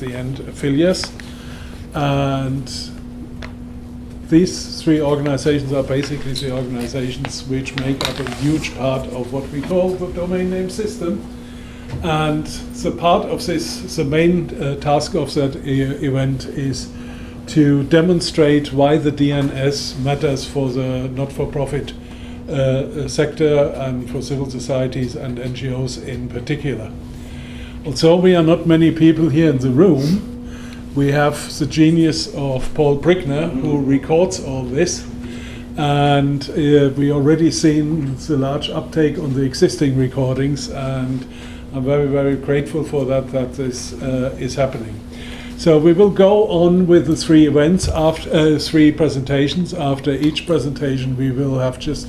the end affiliates. And these three organizations are basically the organizations which make up a huge part of what we call the domain name system. And the part of this, the main task of that event is to demonstrate why the DNS matters for the not-for-profit sector and for civil societies and NGOs in particular. Although we are not many people here in the room, we have the genius of Paul Brickner who records all this, and we already seen the large uptake on the existing recordings, and I'm very, very grateful for that this is happening. So we will go on with the three events, after three presentations. After each presentation we will have just,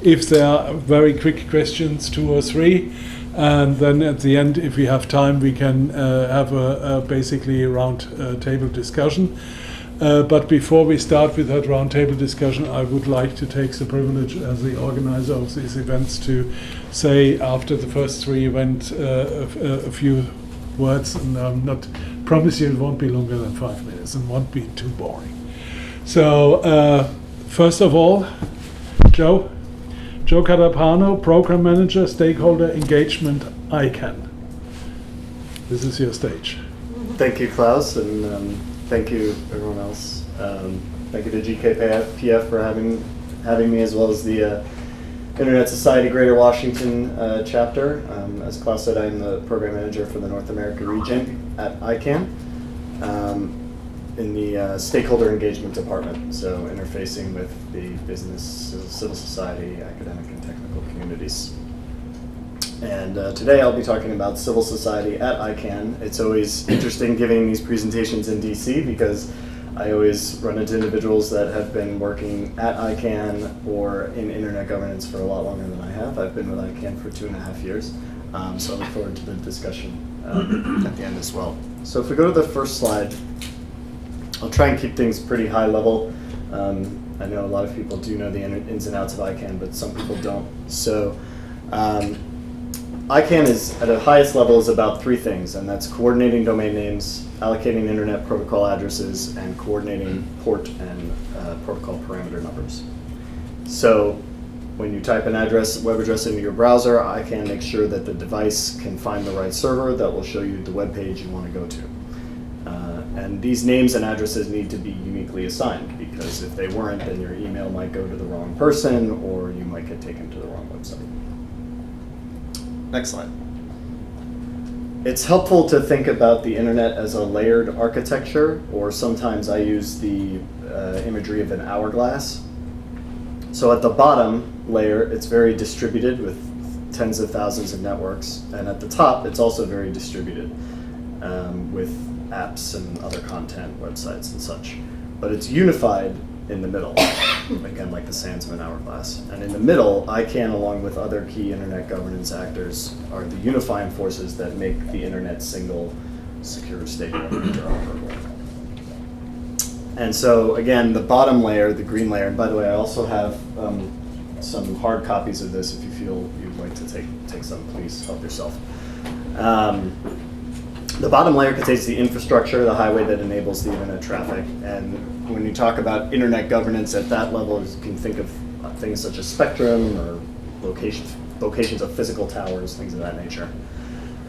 if there are very quick questions, 2 or 3, and then at the end, if we have time, we can have a basically a round table discussion. But before we start with that round table discussion, I would like to take the privilege as the organizer of these events to say after the first 3 events a few words, and I'm not promise you it won't be longer than 5 minutes and won't be too boring. So first of all, Joe Carapano, Program Manager, Stakeholder Engagement, ICANN. This is your stage. Thank you, Klaus, and thank you, everyone else. Thank you to GKPF for having me, as well as the Internet Society Greater Washington chapter. As Klaus said, I'm the Program Manager for the North America region at ICANN in the Stakeholder Engagement Department, so interfacing with the business, civil society, academic, and technical communities. And today I'll be talking about civil society at ICANN. It's always interesting giving these presentations in DC because I always run into individuals that have been working at ICANN or in internet governance for a lot longer than I have. I've been with ICANN for 2.5 years, so I look forward to the discussion at the end as well. So if we go to the first slide, I'll try and keep things pretty high level. I know a lot of people do know the ins and outs of ICANN, but some people don't. So ICANN is, at the highest level, is about 3 things, and that's coordinating domain names, allocating internet protocol addresses, and coordinating port and protocol parameter numbers. So when you type an web address into your browser, ICANN makes sure that the device can find the right server that will show you the web page you want to go to. And these names and addresses need to be uniquely assigned, because if they weren't, then your email might go to the wrong person, or you might get taken to the wrong website. Next slide. It's helpful to think about the internet as a layered architecture, or sometimes I use the imagery of an hourglass. So at the bottom layer, it's very distributed with tens of thousands of networks, and at the top, it's also very distributed with apps and other content, websites and such. But it's unified in the middle, again, like the sands of an hourglass. And in the middle, ICANN, along with other key internet governance actors, are the unifying forces that make the internet single, secure, stable, and interoperable. And so, again, the bottom layer, the green layer, and by the way, I also have some hard copies of this. If you feel you'd like to take some, please help yourself. The bottom layer contains the infrastructure, the highway that enables the internet traffic. And when you talk about internet governance at that level, you can think of things such as spectrum or locations of physical towers, things of that nature.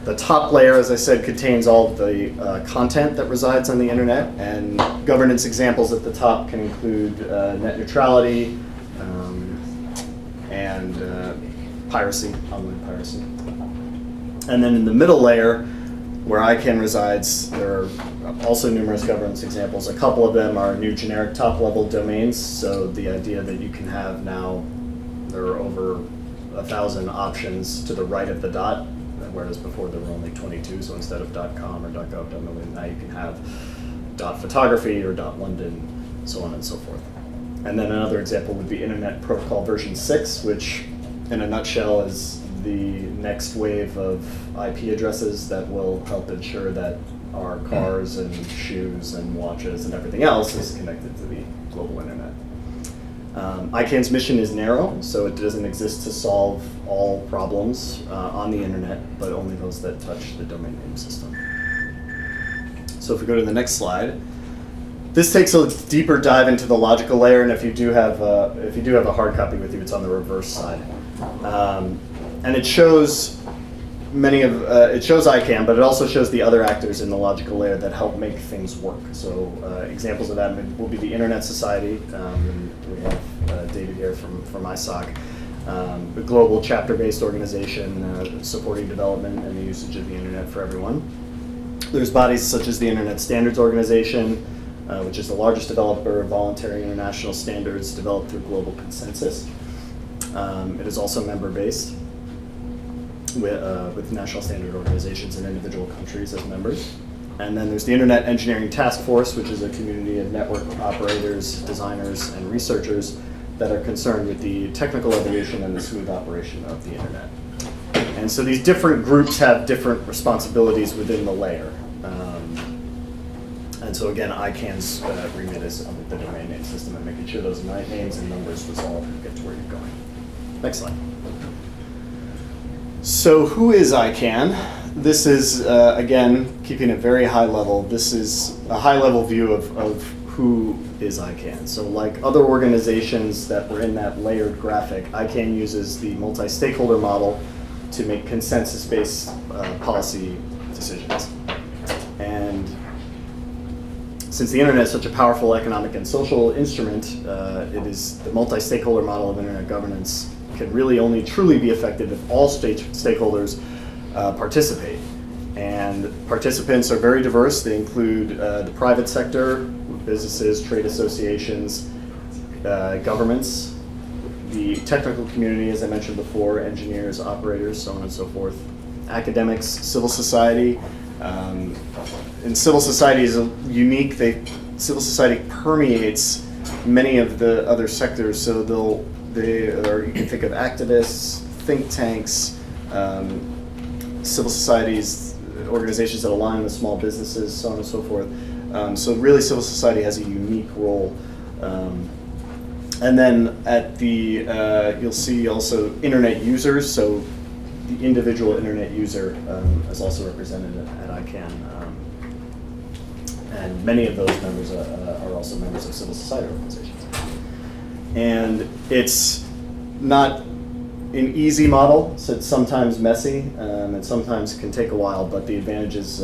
The top layer, as I said, contains all of the content that resides on the internet, and governance examples at the top can include net neutrality and piracy, online piracy. And then in the middle layer, where ICANN resides, there are also numerous governance examples. A couple of them are new generic top-level domains, so the idea that you can have now, there are over 1,000 options to the right of the dot, whereas before there were only 22, so instead of .com or .gov, now you can have .photography or .london, so on and so forth. And then another example would be Internet Protocol version 6, which in a nutshell is the next wave of IP addresses that will help ensure that our cars and shoes and watches and everything else is connected to the global internet. ICANN's mission is narrow, so it doesn't exist to solve all problems on the internet, but only those that touch the domain name system. So if we go to the next slide, this takes a deeper dive into the logical layer, and if you do have a hard copy with you, it's on the reverse side, and it shows it shows ICANN, but it also shows the other actors in the logical layer that help make things work. So examples of that will be the Internet Society. And we have David here from ISOC, the global chapter-based organization supporting development and the usage of the internet for everyone. There's bodies such as the Internet Standards Organization, which is the largest developer of voluntary international standards developed through global consensus. It is also member-based, with national standard organizations and individual countries as members. And then there's the Internet Engineering Task Force, which is a community of network operators, designers, and researchers that are concerned with the technical evolution and the smooth operation of the internet. And so these different groups have different responsibilities within the layer. And so again, ICANN's remit is on the domain name system and making sure those names and numbers resolve and get to where you're going. Next slide. So who is ICANN? This is, again, keeping it very high level. This is a high level view of who is ICANN. So like other organizations that were in that layered graphic, ICANN uses the multi-stakeholder model to make consensus-based policy decisions. And since the internet is such a powerful economic and social instrument, it is the multi-stakeholder model of internet governance can really only truly be effective if all stakeholders participate. And participants are very diverse. They include the private sector, businesses, trade associations, governments, the technical community, as I mentioned before, engineers, operators, so on and so forth, academics, civil society. And civil society is unique. Civil society permeates many of the other sectors, so you can think of activists, think tanks, civil societies, organizations that align with small businesses, so on and so forth. So really civil society has a unique role. And then at the, you'll see also internet users, so the individual internet user is also represented at ICANN. And many of those members are also members of civil society organizations. And it's not an easy model, so it's sometimes messy, and sometimes can take a while, but the advantages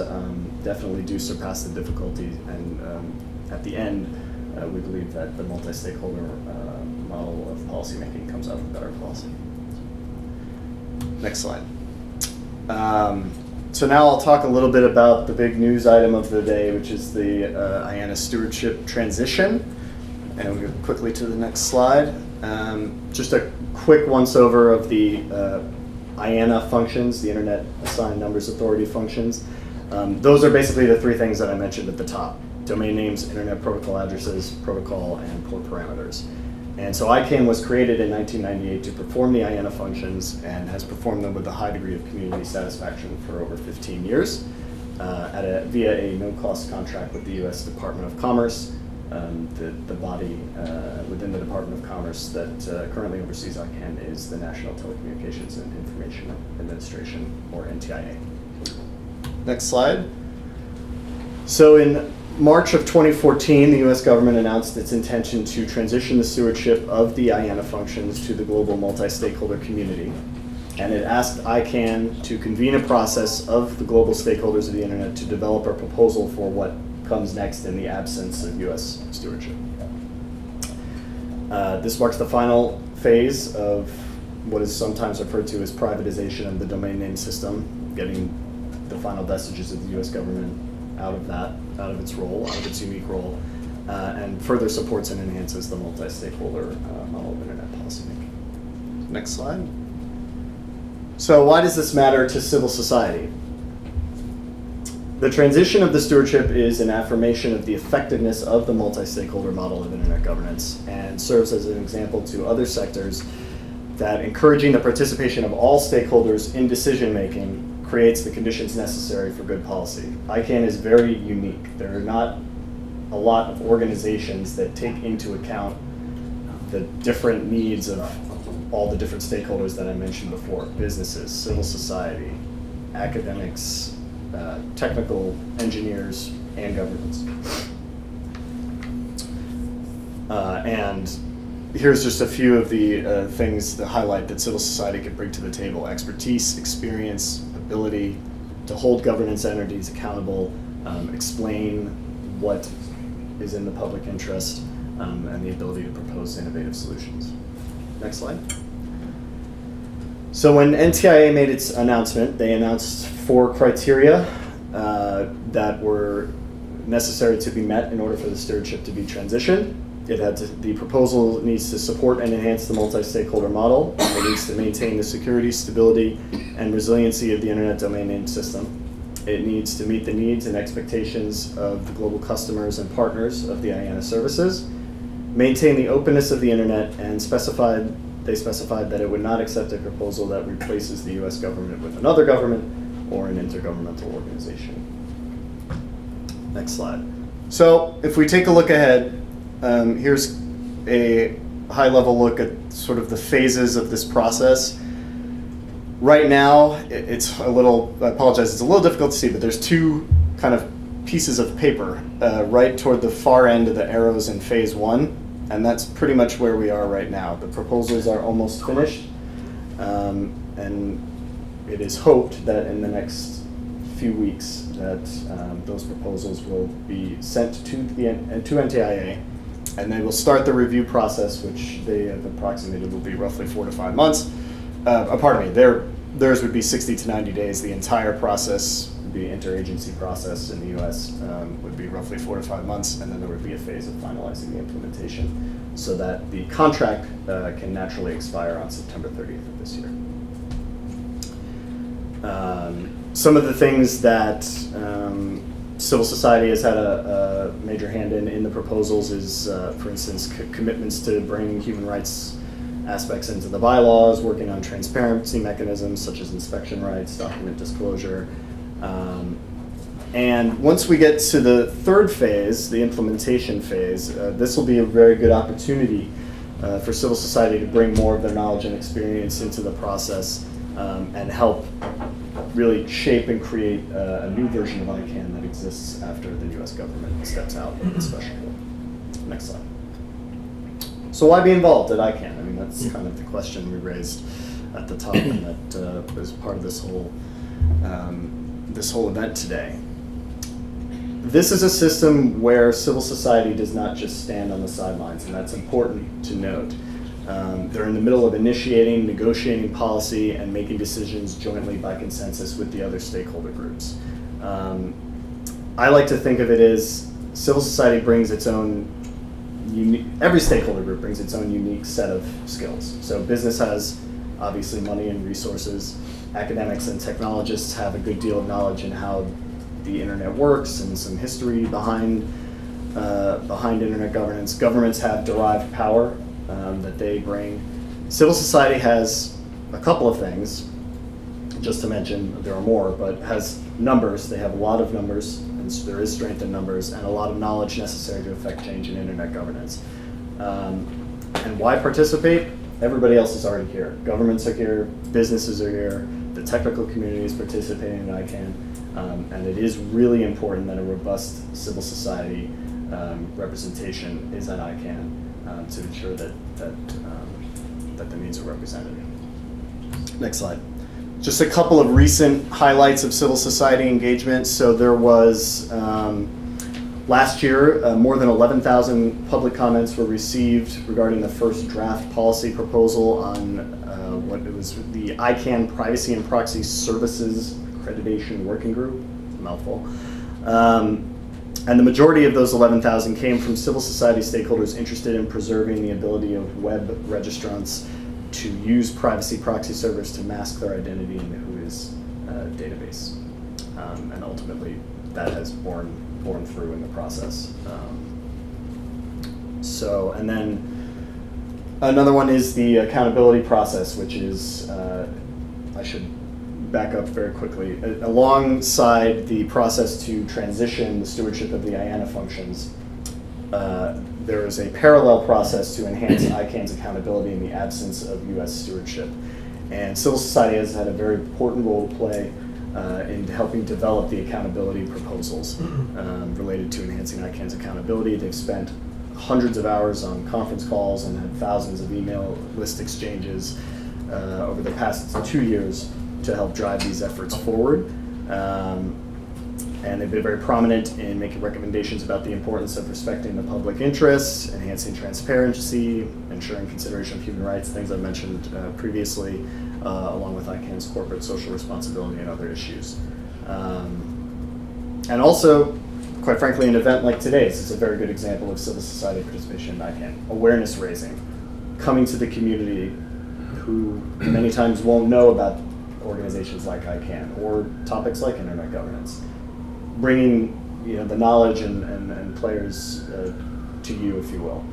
definitely do surpass the difficulty. And at the end, we believe that the multi-stakeholder model of policymaking comes out with better policy. Next slide. So now I'll talk a little bit about the big news item of the day, which is the IANA stewardship transition. And we'll go quickly to the next slide. Just a quick once-over of the IANA functions, the Internet Assigned Numbers Authority functions. Those are basically the three things that I mentioned at the top: domain names, internet protocol addresses, protocol, and port parameters. And so ICANN was created in 1998 to perform the IANA functions and has performed them with a high degree of community satisfaction for over 15 years via a no-cost contract with the U.S. Department of Commerce, the body within the Department of Commerce that currently oversees ICANN is the National Telecommunications and Information Administration, or NTIA. Next slide. So in March of 2014, the U.S. government announced its intention to transition the stewardship of the IANA functions to the global multi-stakeholder community. And it asked ICANN to convene a process of the global stakeholders of the internet to develop a proposal for what comes next in the absence of U.S. stewardship. This marks the final phase of what is sometimes referred to as privatization of the domain name system, getting the final vestiges of the U.S. government out of its role, out of its unique role, and further supports and enhances the multi-stakeholder model of internet policymaking. Next slide. So why does this matter to civil society? The transition of the stewardship is an affirmation of the effectiveness of the multi-stakeholder model of internet governance and serves as an example to other sectors that encouraging the participation of all stakeholders in decision-making creates the conditions necessary for good policy. ICANN is very unique. There are not a lot of organizations that take into account the different needs of all the different stakeholders that I mentioned before: businesses, civil society, academics, technical engineers, and governance. And here's just a few of the things that highlight that civil society can bring to the table: expertise, experience, ability to hold governance entities accountable, explain what is in the public interest, and the ability to propose innovative solutions. Next slide. So when NTIA made its announcement, they announced 4 criteria that were necessary to be met in order for the stewardship to be transitioned. The proposal needs to support and enhance the multi-stakeholder model. It needs to maintain the security, stability, and resiliency of the internet domain name system. It needs to meet the needs and expectations of the global customers and partners of the IANA services, maintain the openness of the internet, and they specified that it would not accept a proposal that replaces the US government with another government or an intergovernmental organization. Next slide. So if we take a look ahead, here's a high-level look at sort of the phases of this process. Right now, it's a little, I apologize, it's a little difficult to see, but there's 2 kind of pieces of paper right toward the far end of the arrows in phase 1, and that's pretty much where we are right now. The proposals are almost finished, and it is hoped that in the next few weeks that those proposals will be sent to NTIA, and they will start the review process, which they have approximated will be roughly 4 to 5 months. Pardon me, theirs would be 60 to 90 days. The entire process would be interagency process in the US, would be roughly 4 to 5 months, and then there would be a phase of finalizing the implementation so that the contract can naturally expire on September 30th of this year. Some of the things that civil society has had a major hand in the proposals is, for instance, commitments to bring human rights aspects into the bylaws, working on transparency mechanisms such as inspection rights, document disclosure. And once we get to the 3rd phase, the implementation phase, this will be a very good opportunity for civil society to bring more of their knowledge and experience into the process and help really shape and create a new version of ICANN that exists after the US government steps out of the special role. Next slide. So why be involved at ICANN? I mean, that's kind of the question we raised at the top, and that was part of this whole event today. This is a system where civil society does not just stand on the sidelines, and that's important to note. They're in the middle of initiating, negotiating policy, and making decisions jointly by consensus with the other stakeholder groups. I like to think of it as civil society brings its own every stakeholder group brings its own unique set of skills. So business has obviously money and resources. Academics and technologists have a good deal of knowledge in how the internet works and some history behind internet governance. Governments have derived power that they bring. Civil society has a couple of things, just to mention, there are more, but has numbers. They have a lot of numbers, and there is strength in numbers, and a lot of knowledge necessary to affect change in internet governance. And why participate? Everybody else is already here. Governments are here, businesses are here, the technical community is participating in ICANN, and it is really important that a robust civil society representation is at ICANN to ensure that the needs are represented. Next slide. Just a couple of recent highlights of civil society engagement. So there was, last year, more than 11,000 public comments were received regarding the first draft policy proposal on what it was the ICANN Privacy and Proxy Services Accreditation Working Group, mouthful. And the majority of those 11,000 came from civil society stakeholders interested in preserving the ability of web registrants to use privacy proxy servers to mask their identity in the WHOIS database. And ultimately, that has borne through in the process. And then another one is the accountability process, which is, I should back up very quickly. Alongside the process to transition the stewardship of the IANA functions, there is a parallel process to enhance ICANN's accountability in the absence of US stewardship. And civil society has had a very important role to play in helping develop the accountability proposals related to enhancing ICANN's accountability. They've spent hundreds of hours on conference calls and had thousands of email list exchanges over the past 2 years to help drive these efforts forward. And they've been very prominent in making recommendations about the importance of respecting the public interest, enhancing transparency, ensuring consideration of human rights, things I've mentioned previously, along with ICANN's corporate social responsibility and other issues. And also, quite frankly, an event like today's is a very good example of civil society participation in ICANN. Awareness raising, coming to the community who many times won't know about organizations like ICANN or topics like internet governance. Bringing the knowledge and players to you, if you will.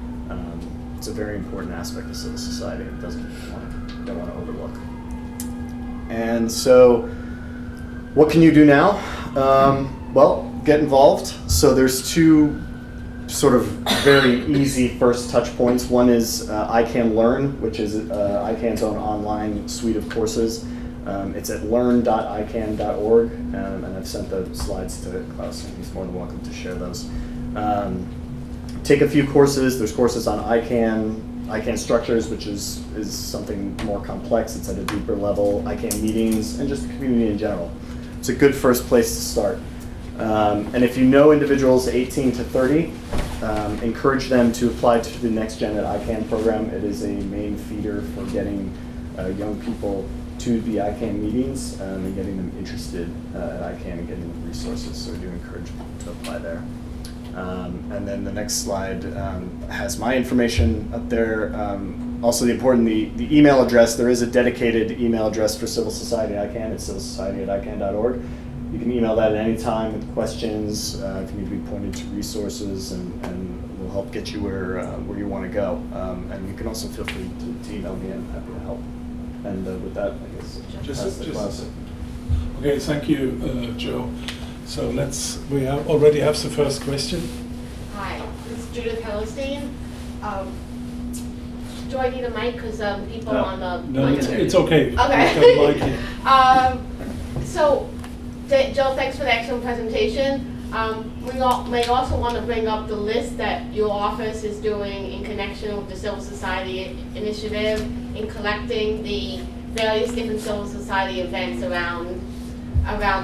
It's a very important aspect of civil society. It don't want to overlook. And so, what can you do now? Well, get involved. So there's two sort of very easy first touch points. One is ICANN Learn, which is ICANN's own online suite of courses. It's at learn.icann.org, and I've sent the slides to Klaus, and he's more than welcome to share those. Take a few courses. There's courses on ICANN structures, which is something more complex. It's at a deeper level. ICANN meetings, and just the community in general. It's a good first place to start. And if you know individuals 18 to 30, encourage them to apply to the Next Gen at ICANN program. It is a main feeder for getting young people to the ICANN meetings and getting them interested at ICANN and getting them resources. So we do encourage them to apply there. And then the next slide has my information up there. Also the email address. There is a dedicated email address for civil society at ICANN. It's civilsociety@icann.org. You can email that at any time with questions, if you need to be pointed to resources, and we'll help get you where you want to go. And you can also feel free to email me. I'm happy to help. And with that, I guess Okay, thank you, Joe. So we already have the first question. Hi, this is Judith Hellerstein. Do I need a mic because people on the no, it's okay. Okay. So, Joe, thanks for the excellent presentation. We may also want to bring up the list that your office is doing in connection with the Civil Society Initiative in collecting the various different civil society events around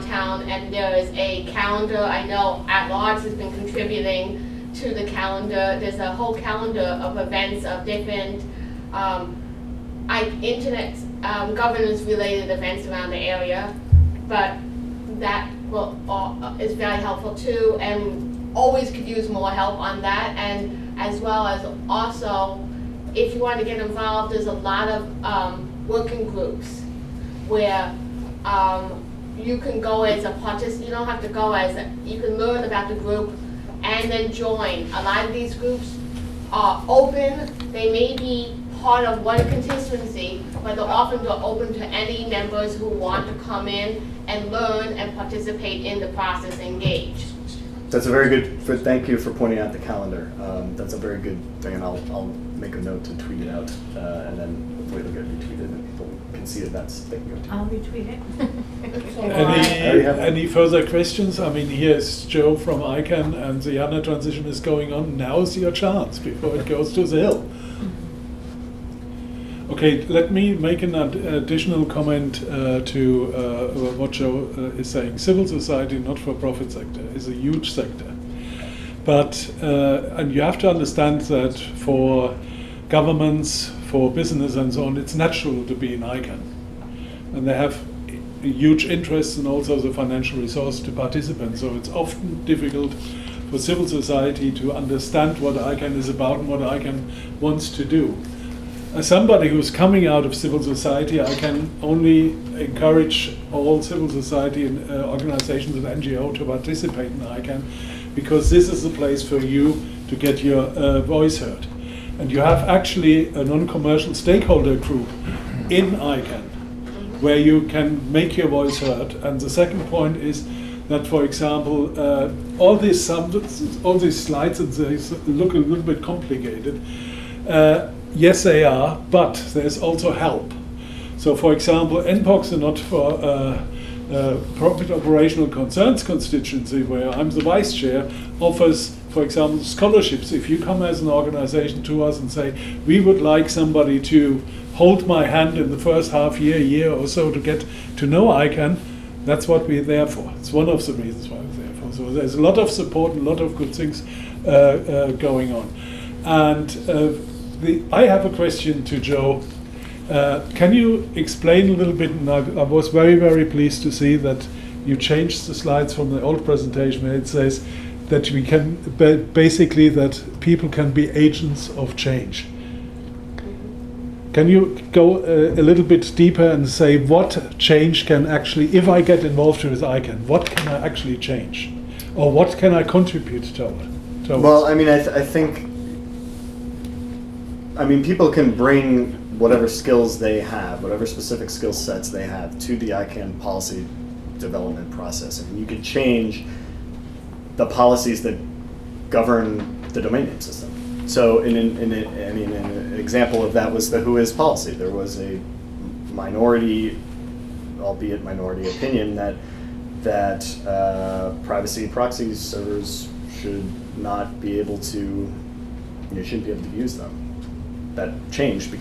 town, and there is a calendar. I know At Large has been contributing to the calendar. There's a whole calendar of events of different internet governance-related events around the area, but that is very helpful too, and always could use more help on that. And as well as also, if you want to get involved, there's a lot of working groups where you can go as a participant. You don't have to go you can learn about the group and then join. A lot of these groups are open. They may be part of one constituency, but they're often open to any members who want to come in and learn and participate in the process, engage. That's a very good, thank you for pointing out the calendar. That's a very good thing, and I'll make a note to tweet it out, and then hopefully it'll get retweeted and people can see that they can go to. I'll retweet it. Any further questions? I mean, here's Joe from ICANN, and the HANA transition is going on. Now's your chance before it goes to the hill. Okay, let me make an additional comment to what Joe is saying. Civil society, not-for-profit sector, is a huge sector. But, and you have to understand that for governments, for business and so on, it's natural to be in ICANN. And they have a huge interest and also the financial resource to participate. So it's often difficult for civil society to understand what ICANN is about and what ICANN wants to do. As somebody who's coming out of civil society, I can only encourage all civil society organizations and NGO to participate in ICANN, because this is the place for you to get your voice heard. And you have actually a non-commercial stakeholder group in ICANN where you can make your voice heard. And the second point is that, for example, all these slides and they look a little bit complicated. Yes, they are, but there's also help. So, for example, NPOCs are not for Profit Operational Concerns constituency, where I'm the vice chair, offers, for example, scholarships. If you come as an organization to us and say, we would like somebody to hold my hand in the first year or so to get to know ICANN, that's what we're there for. It's one of the reasons why we're there for. So there's a lot of support and a lot of good things going on. And I have a question to Joe. Can you explain a little bit, and I was very, very pleased to see that you changed the slides from the old presentation where it says that we can, basically that people can be agents of change. Can you go a little bit deeper and say what change can actually, if I get involved with ICANN, what can I actually change? Or what can I contribute towards? Well, I mean, I think people can bring whatever skills they have, whatever specific skill sets they have to the ICANN policy development process. I mean, you could change the policies that govern the domain name system. So an example of that was the Who Is policy. There was a minority, albeit minority opinion that privacy proxy servers should not be able to, you shouldn't be able to use them. That changed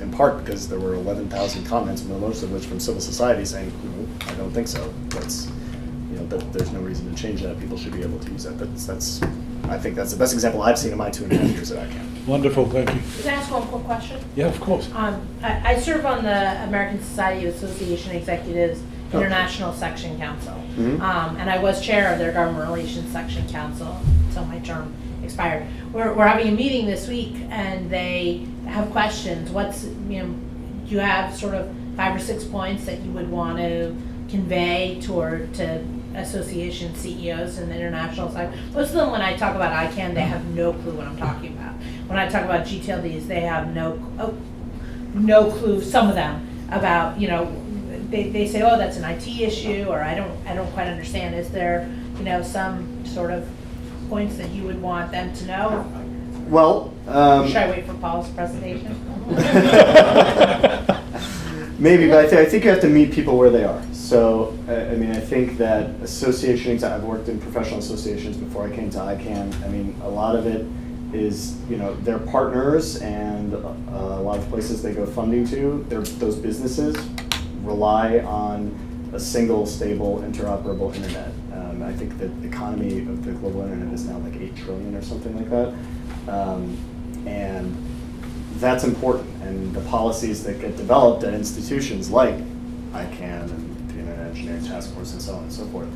in part because there were 11,000 comments, most of which from civil society saying, I don't think so. There's no reason to change that. People should be able to use that. I think that's the best example I've seen in my 2.5 years at ICANN. Wonderful, thank you. Can I ask one quick question? Yeah, of course. I serve on the American Society of Association Executives International Section Council. Mm-hmm. And I was chair of their Government Relations Section Council until my term expired. We're having a meeting this week and they have questions. Do you have sort of 5 or 6 points that you would want to convey to association CEOs in the international side? Most of them, when I talk about ICANN, they have no clue what I'm talking about. When I talk about GTLDs, they have no clue, some of them, about, they say, oh, that's an IT issue, or I don't quite understand. Is there, some sort of points that you would want them to know? Well, should I wait for Paul's presentation? Maybe, but I think you have to meet people where they are. So, I think that associations, I've worked in professional associations before I came to ICANN. A lot of it is, they're partners, and a lot of places they go funding to, those businesses rely on a single, stable, interoperable internet. I think the economy of the global internet is now like 8 trillion or something like that. And that's important. And the policies that get developed at institutions like ICANN and the Internet Engineering Task Force and so on and so forth,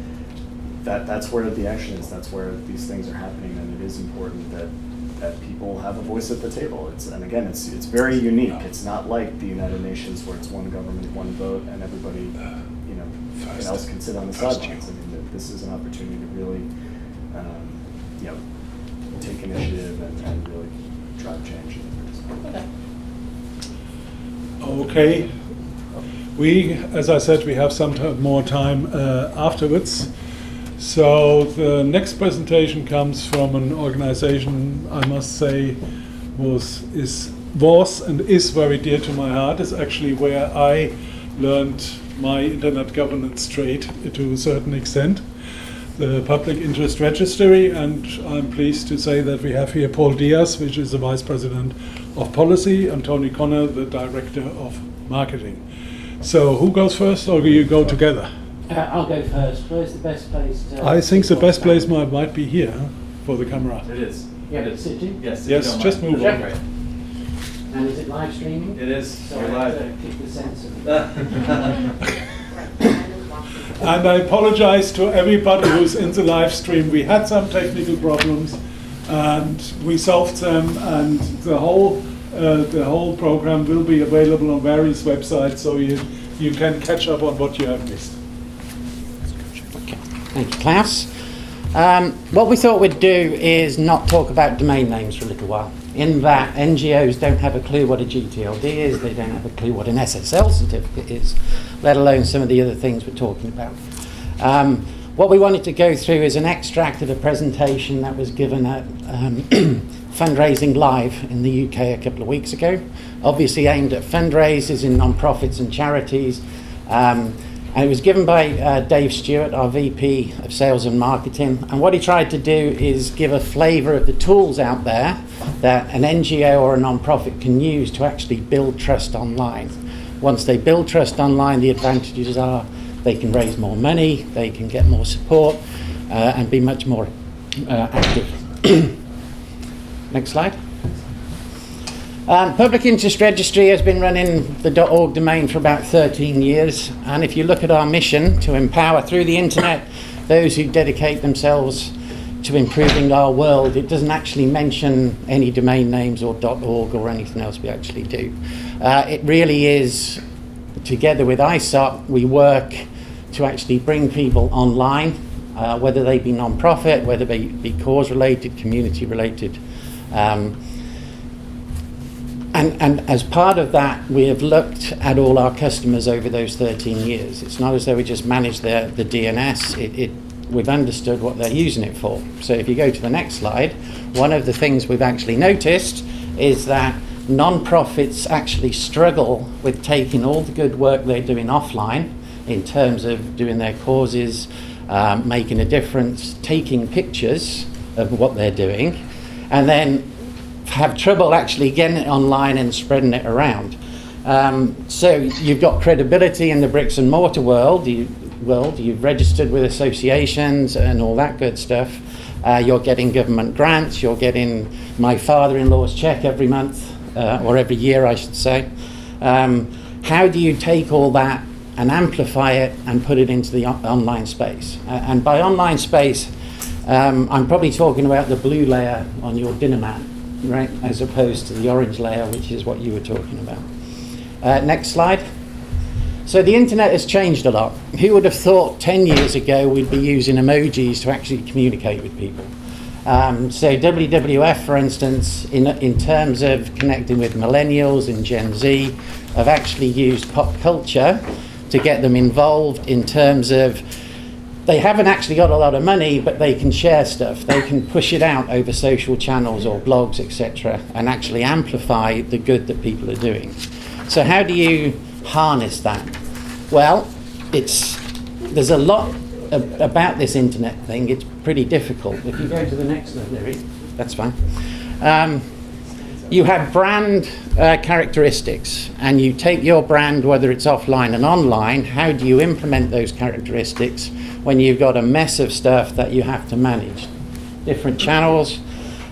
that's where the action is. That's where these things are happening. And it is important that people have a voice at the table. It's very unique. It's not like the United Nations where it's one government, one vote, and everybody else can sit on the sidelines. This is an opportunity to really take initiative and really drive change. Okay. We, as I said, we have some more time afterwards. So the next presentation comes from an organization I must say was and is very dear to my heart. It's actually where I learned my internet governance trade to a certain extent, the Public Interest Registry, and I'm pleased to say that we have here Paul Diaz, which is the Vice President of Policy, and Tony Connor, the Director of Marketing. So who goes first, or do you go together? I'll go first. Where's the best place to... I think the best place might be here for the camera. It is. Yeah, It is. sitting? Yes, Yes, just move Yeah, on. great. And is it live streaming? It is. So You're I have live. to keep the sense of it. And I apologize to everybody who's in the live stream. We had some technical problems and we solved them, and the whole program will be available on various websites, so you can catch up on what you have missed. Okay. Thank you, Klaus. What we thought we'd do is not talk about domain names for a little while. In that, NGOs don't have a clue what a GTLD is, they don't have a clue what an SSL certificate is, let alone some of the other things we're talking about. What we wanted to go through is an extract of a presentation that was given at Fundraising Live in the UK a couple of weeks ago, obviously aimed at fundraisers in non-profits and charities. And it was given by Dave Stewart, our VP of Sales and Marketing. And what he tried to do is give a flavour of the tools out there that an NGO or a non-profit can use to actually build trust online. Once they build trust online, the advantages are they can raise more money, they can get more support, and be much more active. Next slide. Public Interest Registry has been running the .org domain for about 13 years, and if you look at our mission to empower through the internet those who dedicate themselves to improving our world, it doesn't actually mention any domain names or .org or anything else we actually do. It really is, together with ISOC, we work to actually bring people online, whether they be non-profit, whether they be cause-related, community-related. And as part of that, we have looked at all our customers over those 13 years. It's not as though we just manage the DNS. We've understood what they're using it for. So if you go to the next slide, one of the things we've actually noticed is that non-profits actually struggle with taking all the good work they're doing offline in terms of doing their causes, making a difference, taking pictures of what they're doing, and then have trouble actually getting it online and spreading it around. So you've got credibility in the bricks and mortar world. You've registered with associations and all that good stuff. You're getting government grants. You're getting my father-in-law's check every month, or every year, I should say. How do you take all that and amplify it and put it into the online space? And by online space, I'm probably talking about the blue layer on your dinner mat, right, as opposed to the orange layer, which is what you were talking about. Next slide. So the internet has changed a lot. Who would have thought 10 years ago we'd be using emojis to actually communicate with people? So WWF, for instance, in terms of connecting with millennials and Gen Z, have actually used pop culture to get them involved in terms of, they haven't actually got a lot of money, but they can share stuff. They can push it out over social channels or blogs, etc., and actually amplify the good that people are doing. So how do you harness that? Well, there's a lot about this internet thing. It's pretty difficult. If you go to the next one, Larry, that's fine. You have brand characteristics, and you take your brand, whether it's offline and online. How do you implement those characteristics when you've got a mess of stuff that you have to manage? Different channels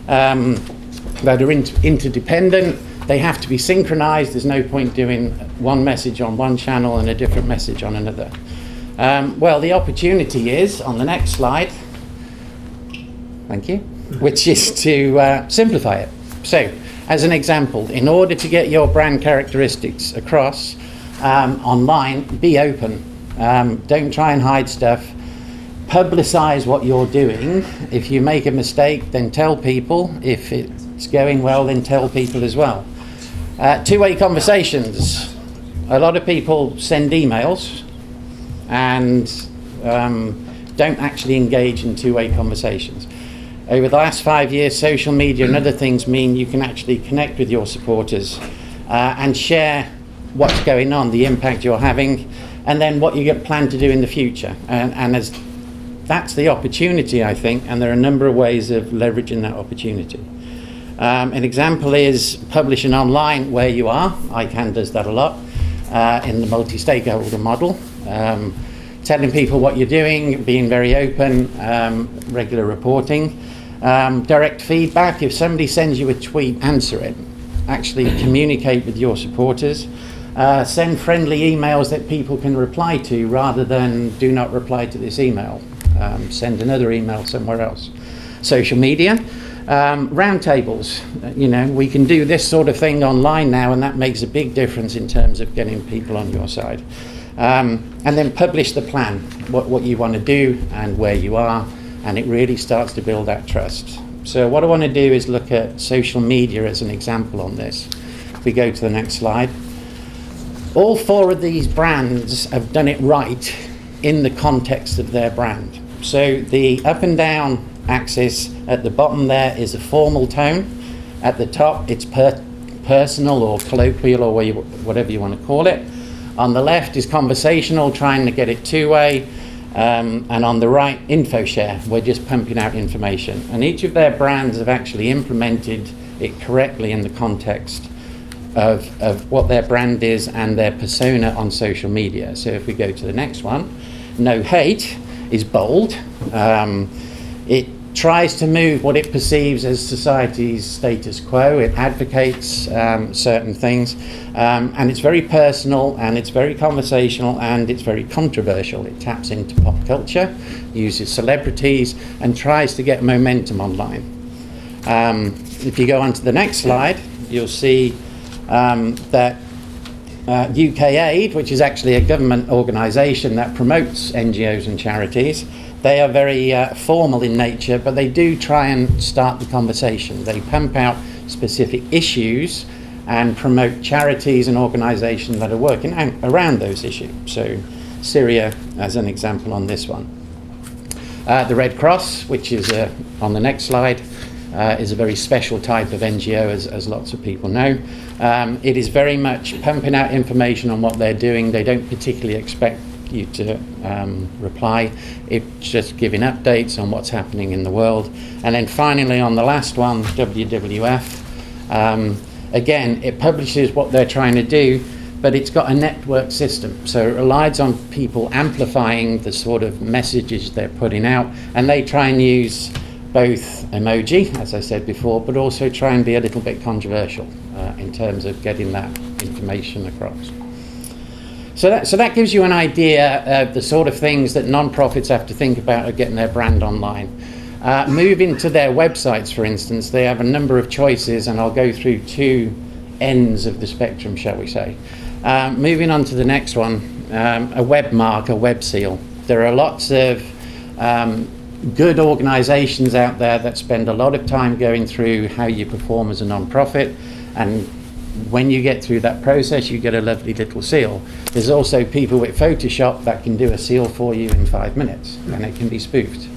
that are interdependent. They have to be synchronized. There's no point doing one message on one channel and a different message on another. Well, the opportunity is, on the next slide, thank you, which is to simplify it. So, as an example, in order to get your brand characteristics across online, be open. Don't try and hide stuff. Publicize what you're doing. If you make a mistake, then tell people. If it's going well, then tell people as well. Two-way conversations. A lot of people send emails and don't actually engage in two-way conversations. Over the last 5 years, social media and other things mean you can actually connect with your supporters and share what's going on, the impact you're having, and then what you get planned to do in the future. And as that's the opportunity, I think, and there are a number of ways of leveraging that opportunity. An example is publishing online where you are. ICANN does that a lot in the multi-stakeholder model. Telling people what you're doing, being very open, regular reporting. Direct feedback. If somebody sends you a tweet, answer it. Actually communicate with your supporters. Send friendly emails that people can reply to rather than do not reply to this email. Send another email somewhere else. Social media. Roundtables. We can do this sort of thing online now, and that makes a big difference in terms of getting people on your side. And then publish the plan, what you want to do and where you are, and it really starts to build that trust. So what I want to do is look at social media as an example on this. If we go to the next slide. All four of these brands have done it right in the context of their brand. So the up and down axis at the bottom there is a formal tone. At the top it's personal or colloquial or whatever you want to call it. On the left is conversational, trying to get it two-way. And on the right, info share, we're just pumping out information. And each of their brands have actually implemented it correctly in the context of what their brand is and their persona on social media. So if we go to the next one, No Hate is bold. It tries to move what it perceives as society's status quo. It advocates certain things, and it's very personal, and it's very conversational, and it's very controversial. It taps into pop culture, uses celebrities, and tries to get momentum online. If you go on to the next slide, you'll see that UK Aid, which is actually a government organisation that promotes NGOs and charities, they are very formal in nature, but they do try and start the conversation. They pump out specific issues and promote charities and organisations that are working around those issues. So Syria as an example on this one. The Red Cross, which is on the next slide, is a very special type of NGO, as lots of people know. It is very much pumping out information on what they're doing. They don't particularly expect you to reply. It's just giving updates on what's happening in the world. And then finally on the last one, WWF, again, it publishes what they're trying to do, but it's got a network system. So it relies on people amplifying the sort of messages they're putting out, and they try and use both emoji, as I said before, but also try and be a little bit controversial in terms of getting that information across. So that gives you an idea of the sort of things that non-profits have to think about of getting their brand online. Moving to their websites, for instance, they have a number of choices, and I'll go through two ends of the spectrum, shall we say. Moving on to the next one, a web mark, a web seal. There are lots of good organisations out there that spend a lot of time going through how you perform as a non-profit, and when you get through that process, you get a lovely little seal. There's also people with Photoshop that can do a seal for you in 5 minutes, and it can be spoofed.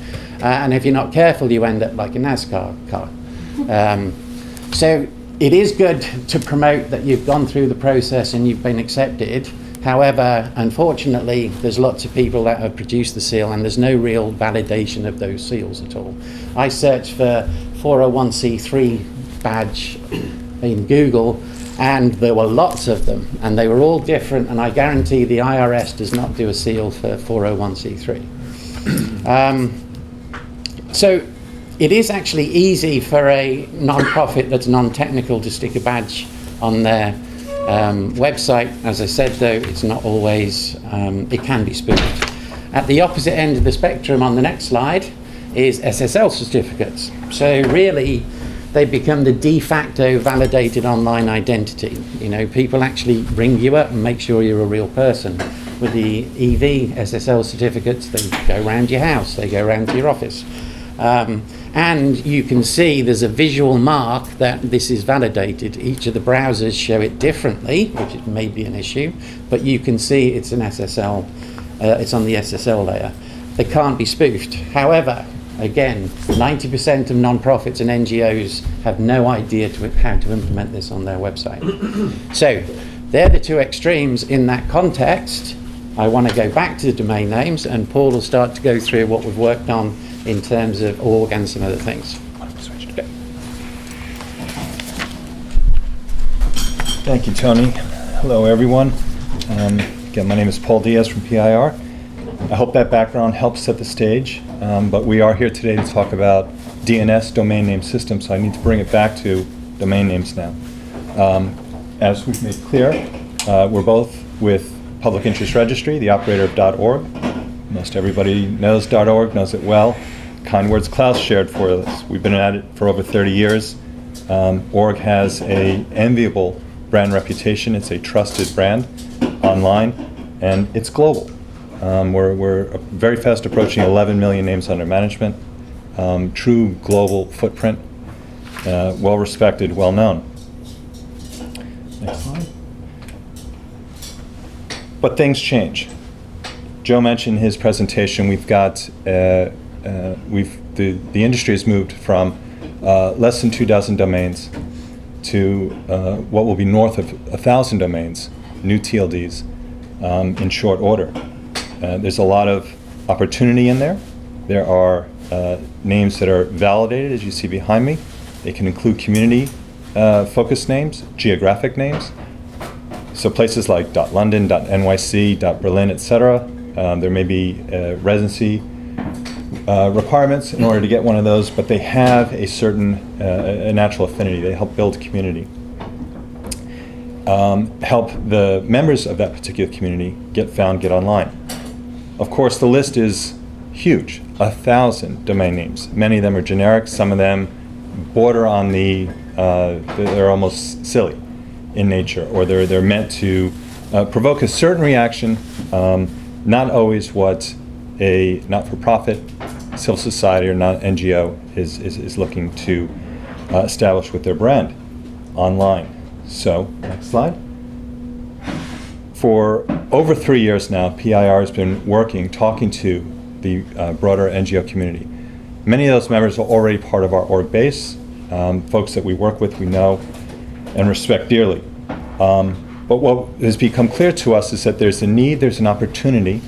And if you're not careful, you end up like a NASCAR car. So it is good to promote that you've gone through the process and you've been accepted. However, unfortunately, there's lots of people that have produced the seal, and there's no real validation of those seals at all. I searched for 401c3 badge in Google, and there were lots of them, and they were all different, and I guarantee the IRS does not do a seal for 401c3. So it is actually easy for a non-profit that's non-technical to stick a badge on their website. As I said, though, it's not always, it can be spoofed. At the opposite end of the spectrum on the next slide is SSL certificates. So really, they become the de facto validated online identity. You know, people actually ring you up and make sure you're a real person. With the EV SSL certificates, they go around your house, they go around to your office. And you can see there's a visual mark that this is validated. Each of the browsers show it differently, which may be an issue, but you can see it's an SSL, it's on the SSL layer. They can't be spoofed. However, again, 90% of non-profits and NGOs have no idea how to implement this on their website. So they're the two extremes in that context. I want to go back to the domain names, and Paul will start to go through what we've worked on in terms of org and some other things. Thank you, Tony. Hello, everyone. Again, my name is Paul Diaz from PIR. I hope that background helps set the stage, but we are here today to talk about DNS, domain name systems, so I need to bring it back to domain names now. As we've made clear, we're both with Public Interest Registry, the operator of .org. Most everybody knows .org, knows it well. Kind words Klaus shared for us. We've been at it for over 30 years. Org has an enviable brand reputation. It's a trusted brand online, and it's global. We're very fast approaching 11 million names under management. True global footprint, well respected, well known. Next slide. But things change. Joe mentioned in his presentation, we've got the industry has moved from less than 24 domains to what will be north of 1,000 domains, new TLDs. in short order. There's a lot of opportunity in there. There are names that are validated, as you see behind me. They can include community focused names, geographic names. So places like .London, .NYC, .Berlin, etc. There may be residency requirements in order to get one of those, but they have a certain a natural affinity. They help build community. Help the members of that particular community get found, get online. Of course, the list is huge, 1,000 domain names. Many of them are generic, some of them border on they're almost silly in nature, or they're meant to provoke a certain reaction, not always what a not-for-profit, civil society, or not NGO is looking to establish with their brand online. So, next slide. For over 3 years now, PIR has been talking to the broader NGO community. Many of those members are already part of our org base, folks that we work with, we know, and respect dearly. But what has become clear to us is that there's a need, there's an opportunity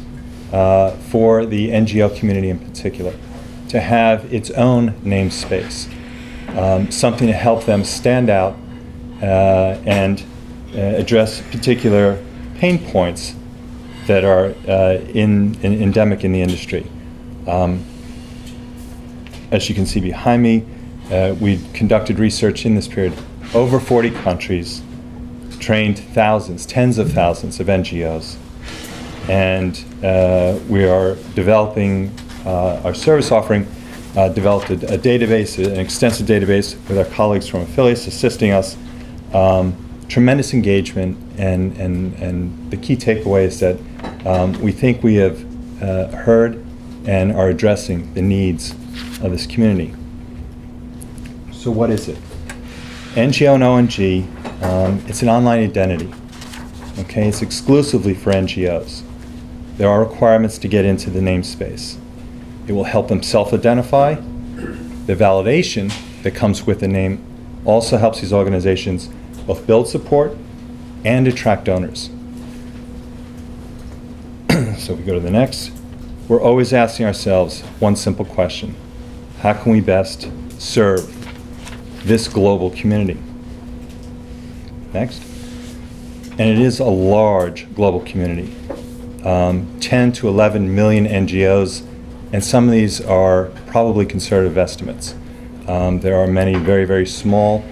for the NGO community in particular to have its own namespace, something to help them stand out and address particular pain points that are endemic in the industry. As you can see behind me, we conducted research in this period, over 40 countries, trained thousands, tens of thousands of NGOs, and we are developing our service offering, developed a database, an extensive database with our colleagues from affiliates assisting us. Tremendous engagement, and the key takeaway is that we think we have heard and are addressing the needs of this community. So what is it? NGO and ONG, it's an online identity. Okay, it's exclusively for NGOs. There are requirements to get into the namespace. It will help them self-identify. The validation that comes with the name also helps these organizations both build support and attract donors. So if we go to the next, we're always asking ourselves one simple question: how can we best serve this global community? Next. And it is a large global community. 10 to 11 million NGOs, and some of these are probably conservative estimates. There are many very, very small,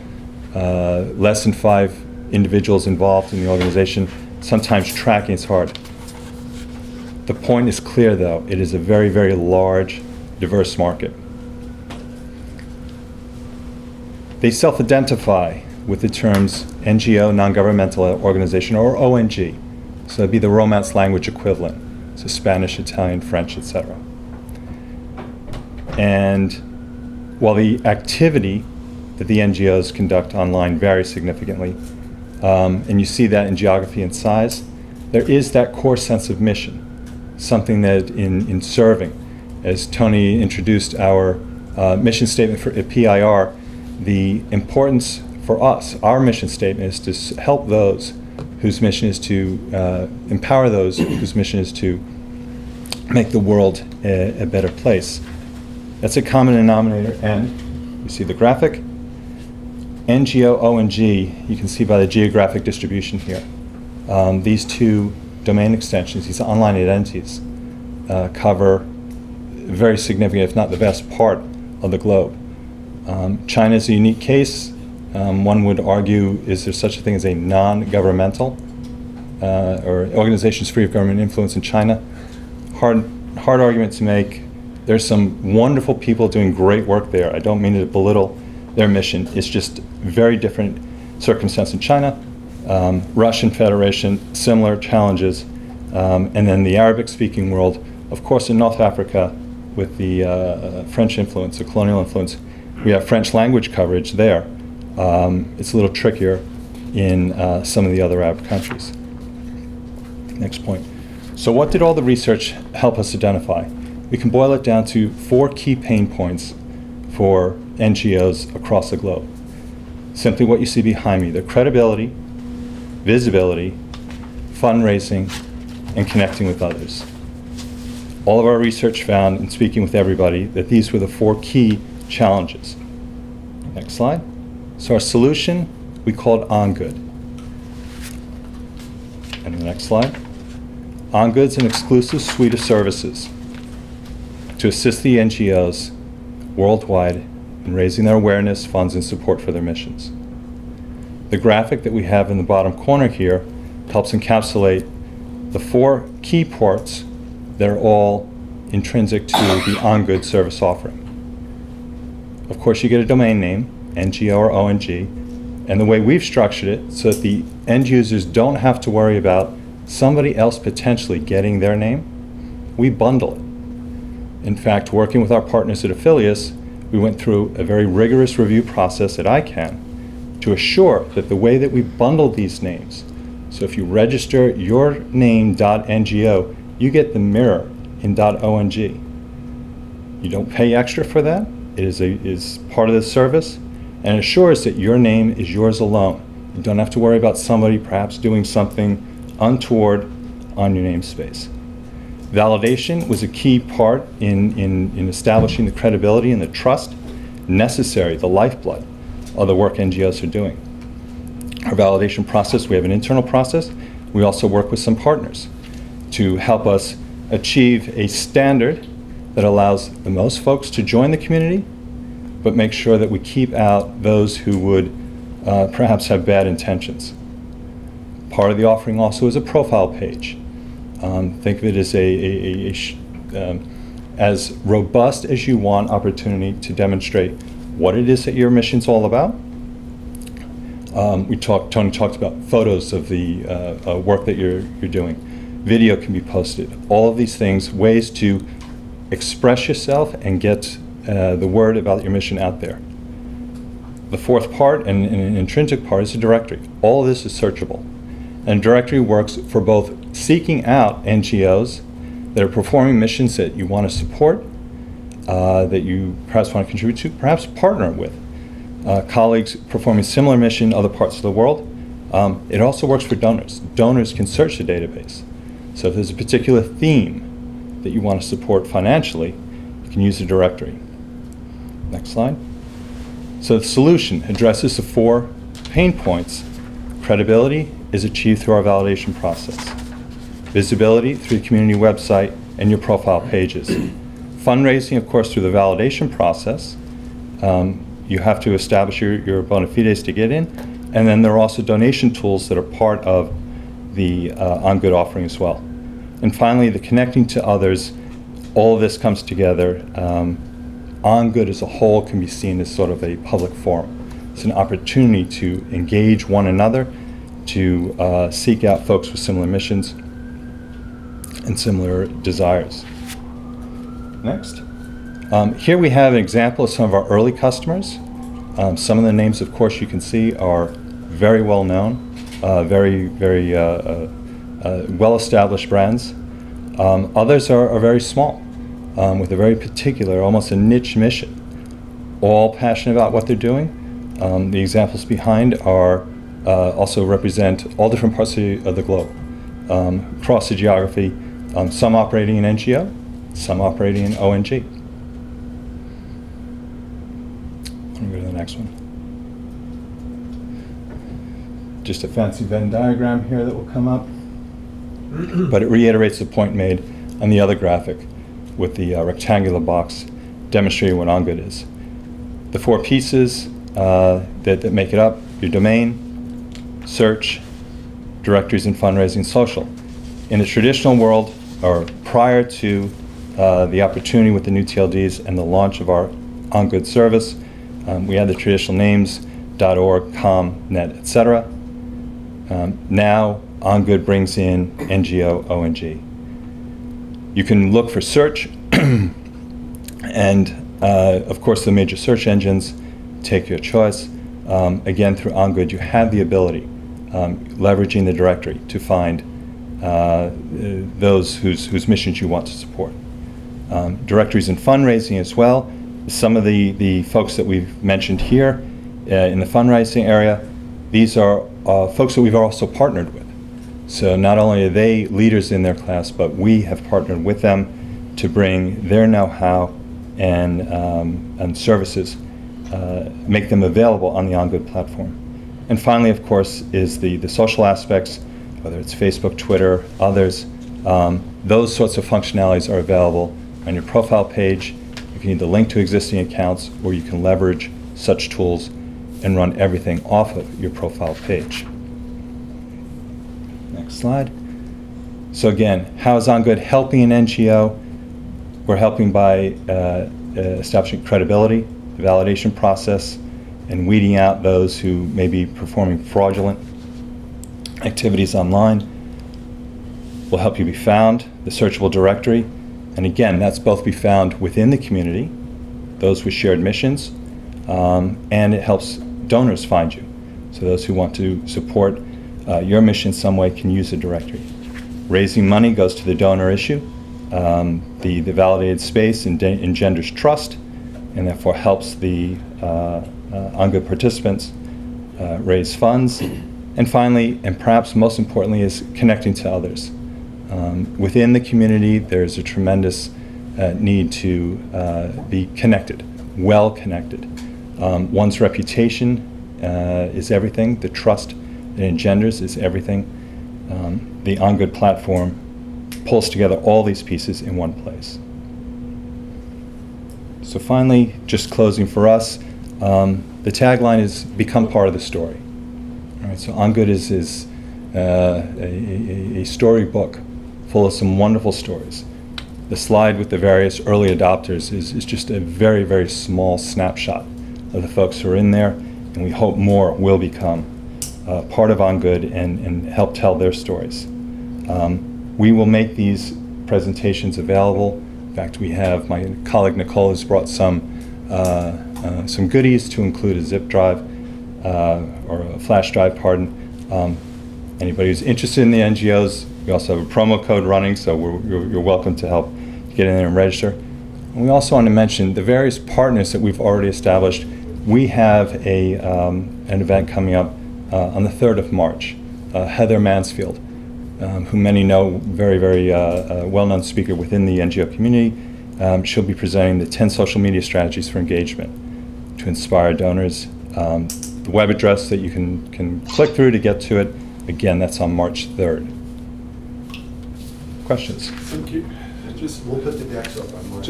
less than 5 individuals involved in the organization. Sometimes tracking is hard. The point is clear, though. It is a very, very large, diverse market. They self-identify with the terms NGO, non-governmental organization, or ONG. So that'd be the Romance language equivalent. So Spanish, Italian, French, etc. And while the activity that the NGOs conduct online varies significantly, and you see that in geography and size, there is that core sense of mission, something that in serving, as Tony introduced our mission statement for PIR, the importance for us, our mission statement is to help those whose mission is to empower those whose mission is to make the world a better place. That's a common denominator, and you see the graphic. NGO, ONG, you can see by the geographic distribution here. These two domain extensions, these online identities, cover very significant, if not the best part of the globe. China is a unique case. One would argue, is there such a thing as a non-governmental or organizations free of government influence in China? Hard argument to make. There's some wonderful people doing great work there. I don't mean to belittle their mission. It's just very different circumstance in China. Russian Federation, similar challenges. And then the Arabic-speaking world, of course, in North Africa with the French influence, the colonial influence, we have French language coverage there. It's a little trickier in some of the other Arab countries. Next point. So what did all the research help us identify? We can boil it down to 4 key pain points for NGOs across the globe. Simply what you see behind me: the credibility, visibility, fundraising, and connecting with others. All of our research found, in speaking with everybody, that these were the 4 key challenges. Next slide. So our solution, we called OnGood. And the next slide. OnGood's an exclusive suite of services to assist the NGOs worldwide in raising their awareness, funds, and support for their missions. The graphic that we have in the bottom corner here helps encapsulate the 4 key parts that are all intrinsic to the OnGood service offering. Of course, you get a domain name, NGO or ONG, and the way we've structured it so that the end users don't have to worry about somebody else potentially getting their name, we bundle it. In fact, working with our partners at Affiliates, we went through a very rigorous review process at ICANN to assure that the way that we bundled these names, so if you register your name .ngo, you get the mirror in .ong. You don't pay extra for that. It is part of the service, and assures that your name is yours alone. You don't have to worry about somebody perhaps doing something untoward on your namespace. Validation was a key part in establishing the credibility and the trust necessary, the lifeblood of the work NGOs are doing. Our validation process, we have an internal process. We also work with some partners to help us achieve a standard that allows the most folks to join the community, but make sure that we keep out those who would perhaps have bad intentions. Part of the offering also is a profile page. Think of it as as robust as you want opportunity to demonstrate what it is that your mission's all about. Tony talked about photos of the work that you're doing. Video can be posted. All of these things, ways to express yourself and get the word about your mission out there. The 4th part, and an intrinsic part, is a directory. All of this is searchable. And a directory works for both seeking out NGOs that are performing missions that you want to support, that you perhaps want to contribute to, perhaps partner with. Colleagues performing similar mission in other parts of the world. It also works for donors. Donors can search the database. So if there's a particular theme that you want to support financially, you can use the directory. Next slide. So the solution addresses the 4 pain points. Credibility is achieved through our validation process. Visibility through the community website and your profile pages. Fundraising, of course, through the validation process. You have to establish your bona fides to get in. And then there are also donation tools that are part of the OnGood offering as well. And finally, the connecting to others. All of this comes together. OnGood as a whole can be seen as sort of a public forum. It's an opportunity to engage one another, to seek out folks with similar missions and similar desires. Next. Here we have an example of some of our early customers. Some of the names, of course, you can see are very well known, very well-established brands. Others are very small, with a very particular, almost a niche mission, all passionate about what they're doing. The examples behind are also represent all different parts of the globe, across the geography, some operating in NGO, some operating in ONG. Let me go to the next one. Just a fancy Venn diagram here that will come up. But it reiterates the point made on the other graphic with the rectangular box demonstrating what OnGood is. The 4 pieces that make it up: your domain, search, directories and fundraising, social. In the traditional world, or prior to the opportunity with the new TLDs and the launch of our OnGood service, we had the traditional names, .org, .com, .net, etc. Now, OnGood brings in NGO, ONG. You can look for search, and of course the major search engines, take your choice. Again, through OnGood, you have the ability, leveraging the directory, to find those whose missions you want to support. Directories and fundraising as well. Some of the folks that we've mentioned here in the fundraising area, these are folks that we've also partnered with. So not only are they leaders in their class, but we have partnered with them to bring their know-how and services, make them available on the OnGood platform. And finally, of course, is the social aspects, whether it's Facebook, Twitter, others. Those sorts of functionalities are available on your profile page. You can either link to existing accounts, or you can leverage such tools and run everything off of your profile page. Next slide. So again, how is OnGood helping an NGO? We're helping by establishing credibility, the validation process, and weeding out those who may be performing fraudulent activities online. We'll help you be found, the searchable directory, and again, that's both be found within the community, those with shared missions, and it helps donors find you. So those who want to support your mission in some way can use the directory. Raising money goes to the donor issue. The validated space engenders trust, and therefore helps the OnGood participants raise funds. And finally, and perhaps most importantly, is connecting to others. Within the community, there's a tremendous need to be connected, well connected. One's reputation is everything. The trust it engenders is everything. The OnGood platform pulls together all these pieces in one place. So finally, just closing for us, the tagline is "Become part of the story." All right, so OnGood is a storybook full of some wonderful stories. The slide with the various early adopters is just a very, very small snapshot of the folks who are in there, and we hope more will become part of OnGood and help tell their stories. We will make these presentations available. In fact, we have, my colleague Nicole has brought some goodies to include a zip drive, or a flash drive, pardon. Anybody who's interested in the NGOs, we also have a promo code running, so you're welcome to help get in there and register. And we also want to mention the various partners that we've already established. We have an event coming up on the 3rd of March. Heather Mansfield, who many know, very, very well-known speaker within the NGO community. She'll be presenting the 10 social media strategies for engagement to inspire donors. The web address that you can click through to get to it, again, that's on March 3rd. Questions? Thank you. We'll put the decks up on March.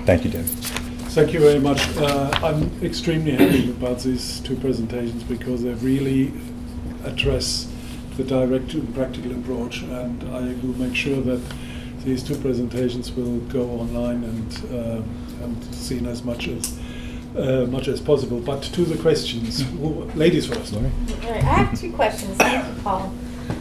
Thank you, Dave. Thank you very much. I'm extremely happy about these two presentations because they really address the direct and practical approach, and I will make sure that these two presentations will go online and seen as much as possible. But to the questions, ladies first. All right, I have two questions. Thank you, Paul.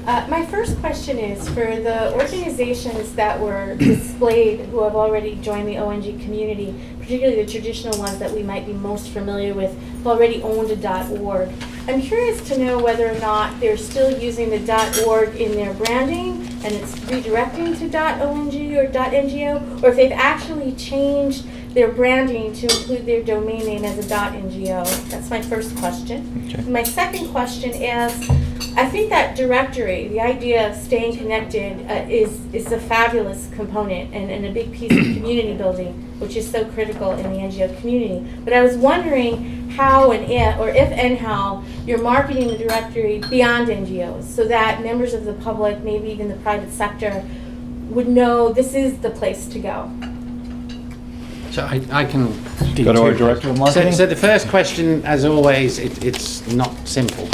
My first question is for the organizations that were displayed who have already joined the ONG community, particularly the traditional ones that we might be most familiar with, who already owned a .org. I'm curious to know whether or not they're still using the .org in their branding and it's redirecting to .ong or .ngo, or if they've actually changed their branding to include their domain name as a .ngo. That's my first question. Okay. My second question is, I think that directory, the idea of staying connected, is a fabulous component and a big piece of community building, which is so critical in the NGO community. But I was wondering how and if and how you're marketing the directory beyond NGOs so that members of the public, maybe even the private sector, would know this is the place to go. So I can do Go to our two. Director of Marketing. So the first question, as always, it's not simple.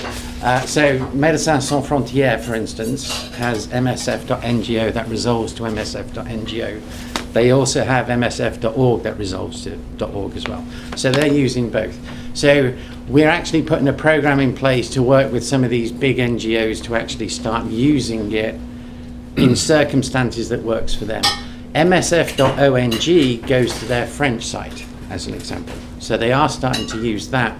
So Médecins Sans Frontières, for instance, has msf.ngo that resolves to msf.ngo. They also have msf.org that resolves to .org as well. So they're using both. So we're actually putting a program in place to work with some of these big NGOs to actually start using it in circumstances that works for them. msf.ong goes to their French site, as an example. So they are starting to use that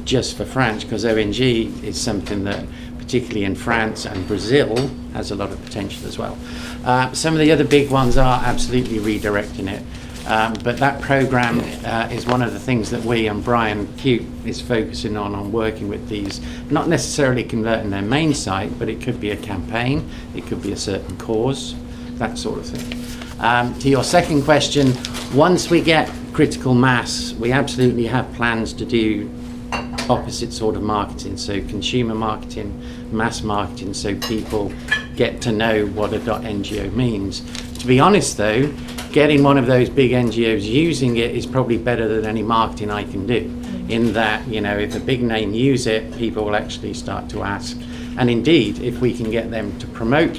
just for France, because ONG is something that, particularly in France and Brazil, has a lot of potential as well. Some of the other big ones are absolutely redirecting it. But that program is one of the things that we and Brian Cute is focusing on working with these, not necessarily converting their main site, but it could be a campaign, it could be a certain cause, that sort of thing. To your second question, once we get critical mass, we absolutely have plans to do opposite sort of marketing, so consumer marketing, mass marketing, so people get to know what a .ngo means. To be honest though, getting one of those big NGOs using it is probably better than any marketing I can do, in that, you know, if a big name use it, people will actually start to ask. And indeed, if we can get them to promote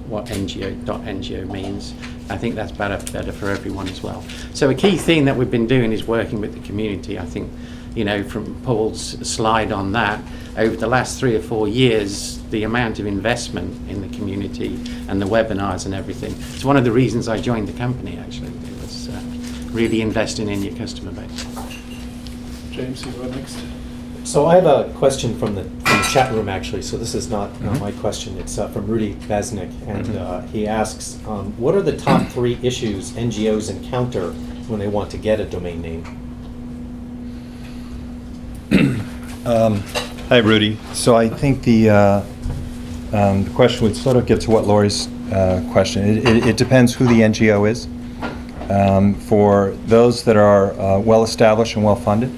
what .ngo means, I think that's better for everyone as well. So a key thing that we've been doing is working with the community. I think, you know, from Paul's slide on that, over the last 3 or 4 years, the amount of investment in the community and the webinars and everything. It's one of the reasons I joined the company, actually. It was really investing in your customer base. James, you are next. So I have a question from the chat room, actually. So this is not my question. It's from Rudy Besnick, and he asks, what are the top 3 issues NGOs encounter when they want to get a domain name? Hi, Rudy. So I think the question would sort of get to what Lori's question. It depends who the NGO is. For those that are well-established and well-funded,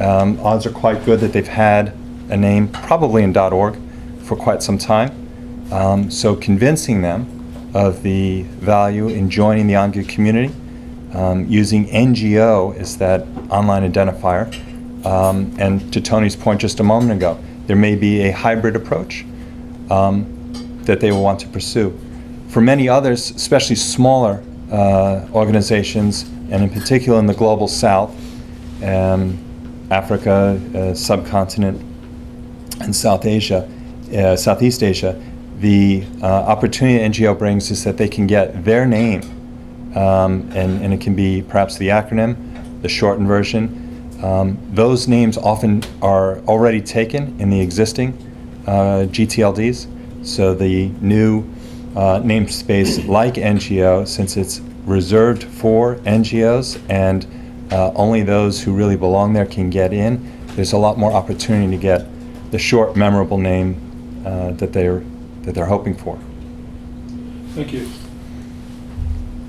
odds are quite good that they've had a name, probably in .org, for quite some time. So convincing them of the value in joining the OnGood community, using NGO as that online identifier. And to Tony's point just a moment ago, there may be a hybrid approach that they will want to pursue. For many others, especially smaller organizations, and in particular in the global south, Africa, subcontinent, and Southeast Asia, the opportunity NGO brings is that they can get their name, and it can be perhaps the acronym, the shortened version. Those names often are already taken in the existing GTLDs, so the new namespace like NGO, since it's reserved for NGOs and only those who really belong there can get in, there's a lot more opportunity to get the short, memorable name that they're hoping for. Thank you.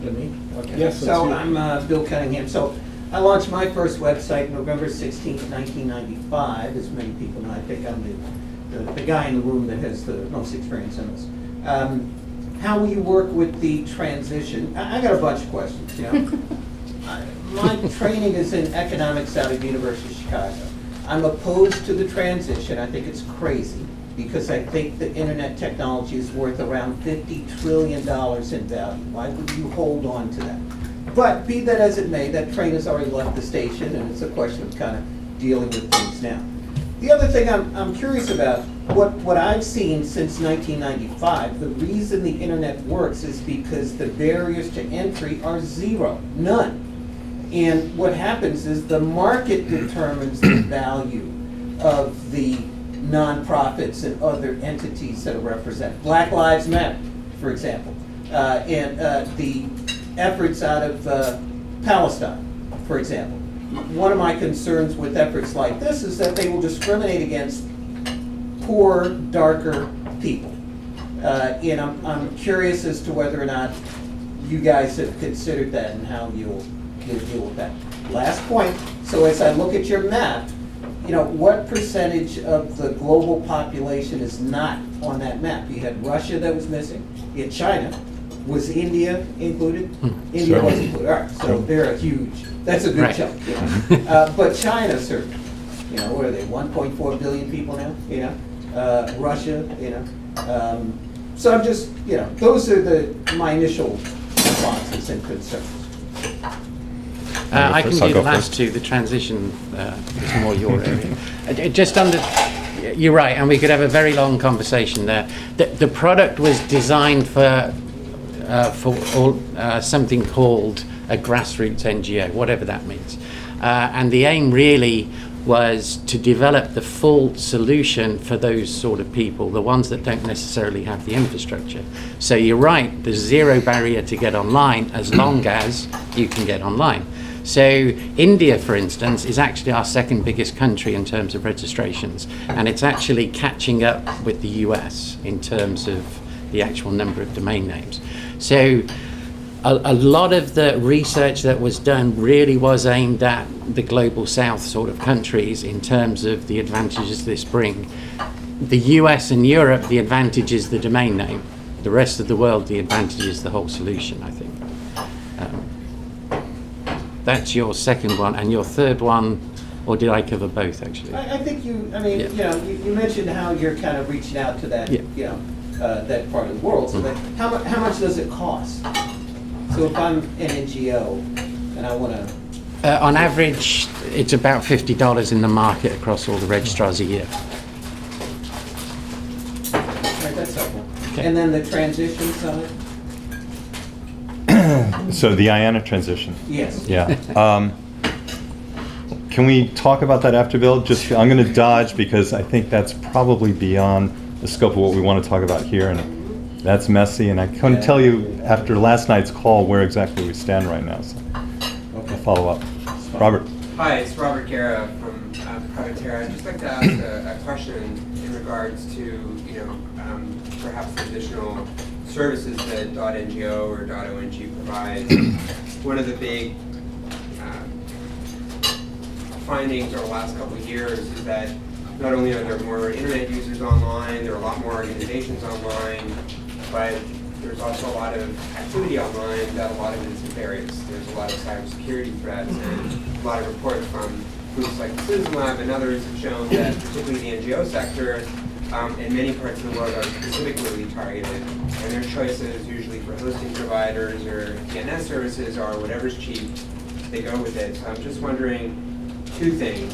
Me? Okay. Yes, so you. I'm Bill Cunningham. So I launched my first website November 16th, 1995. As many people know, I think I'm the guy in the room that has the most experience in this. How will you work with the transition? I got a bunch of questions. You know, my training is in economics out of the University of Chicago. I'm opposed to the transition. I think it's crazy because I think the internet technology is worth around $50 trillion in value. Why would you hold on to that? But be that as it may, that train has already left the station, and it's a question of kind of dealing with things now. The other thing I'm curious about, what I've seen since 1995, the reason the internet works is because the barriers to entry are zero, none. And what happens is the market determines the value of the nonprofits and other entities that are represented. Black Lives Matter, for example, and the efforts out of Palestine, for example. One of my concerns with efforts like this is that they will discriminate against poor, darker people. And I'm curious as to whether or not you guys have considered that and how you'll deal with that. Last point, so as I look at your map, you know, what percentage of the global population is not on that map? You had Russia that was missing, you had China. Was India included? India was included. All right, so they're a huge, that's a good chunk. You know? But China, certainly, you know, what are they, 1.4 billion people now? You know, Russia, you know. So I'm just, you know, those are my initial responses and concerns. I can do the last two. The transition is more your area. Just under, you're right, and we could have a very long conversation there. The product was designed for something called a grassroots NGO, whatever that means. And the aim really was to develop the full solution for those sort of people, the ones that don't necessarily have the infrastructure. So you're right, there's zero barrier to get online as long as you can get online. So India, for instance, is actually our second biggest country in terms of registrations, and it's actually catching up with the US in terms of the actual number of domain names. So a lot of the research that was done really was aimed at the global south sort of countries in terms of the advantages this bring. The US and Europe, the advantage is the domain name. The rest of the world, the advantage is the whole solution, I think. That's your second one, and your third one, or did I cover both actually? I think you mentioned how you're kind of reaching out to that, that part of the world. So that, how much does it cost? So if I'm an NGO and I want to... on average, it's about $50 in the market across all the registrars a year. Right, that's helpful. Okay. And then the transition side? So the IANA transition. Yes. Yeah. Can we talk about that after, Bill? Just, I'm going to dodge because I think that's probably beyond the scope of what we want to talk about here, and that's messy, and I couldn't tell you after last night's call where exactly we stand right now, so I'll follow up. Robert. Hi, it's Robert Guerra from Privateer. I'd just like to ask a question in regards to, perhaps additional services that .ngo or .ong provides. One of the big findings over the last couple of years is that not only are there more internet users online, there are a lot more organizations online, but there's also a lot of activity online that a lot of it is nefarious. There's a lot of cybersecurity threats, and a lot of reports from groups like the Citizen Lab and others have shown that particularly the NGO sector in many parts of the world are specifically targeted, and their choices usually for hosting providers or DNS services are whatever's cheap, they go with it. So I'm just wondering two things.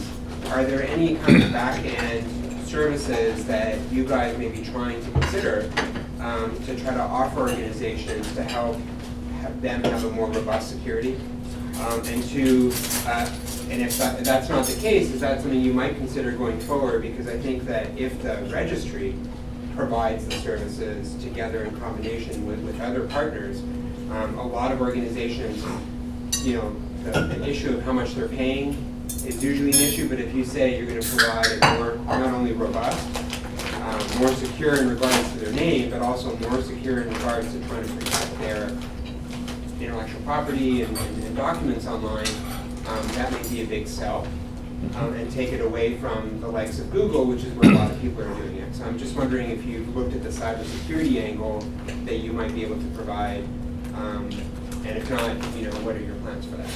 Are there any kind of back-end services that you guys may be trying to consider to try to offer organizations to help them have a more robust security? And two, and if that's not the case, is that something you might consider going forward? Because I think that if the registry provides the services together in combination with other partners, a lot of organizations, the issue of how much they're paying is usually an issue, but if you say you're going to provide a more, not only robust, more secure in regards to their name, but also more secure in regards to trying to protect their intellectual property and documents online, that may be a big sell, and take it away from the likes of Google, which is where a lot of people are doing it. So I'm just wondering if you've looked at the cybersecurity angle that you might be able to provide, and if not, what are your plans for that?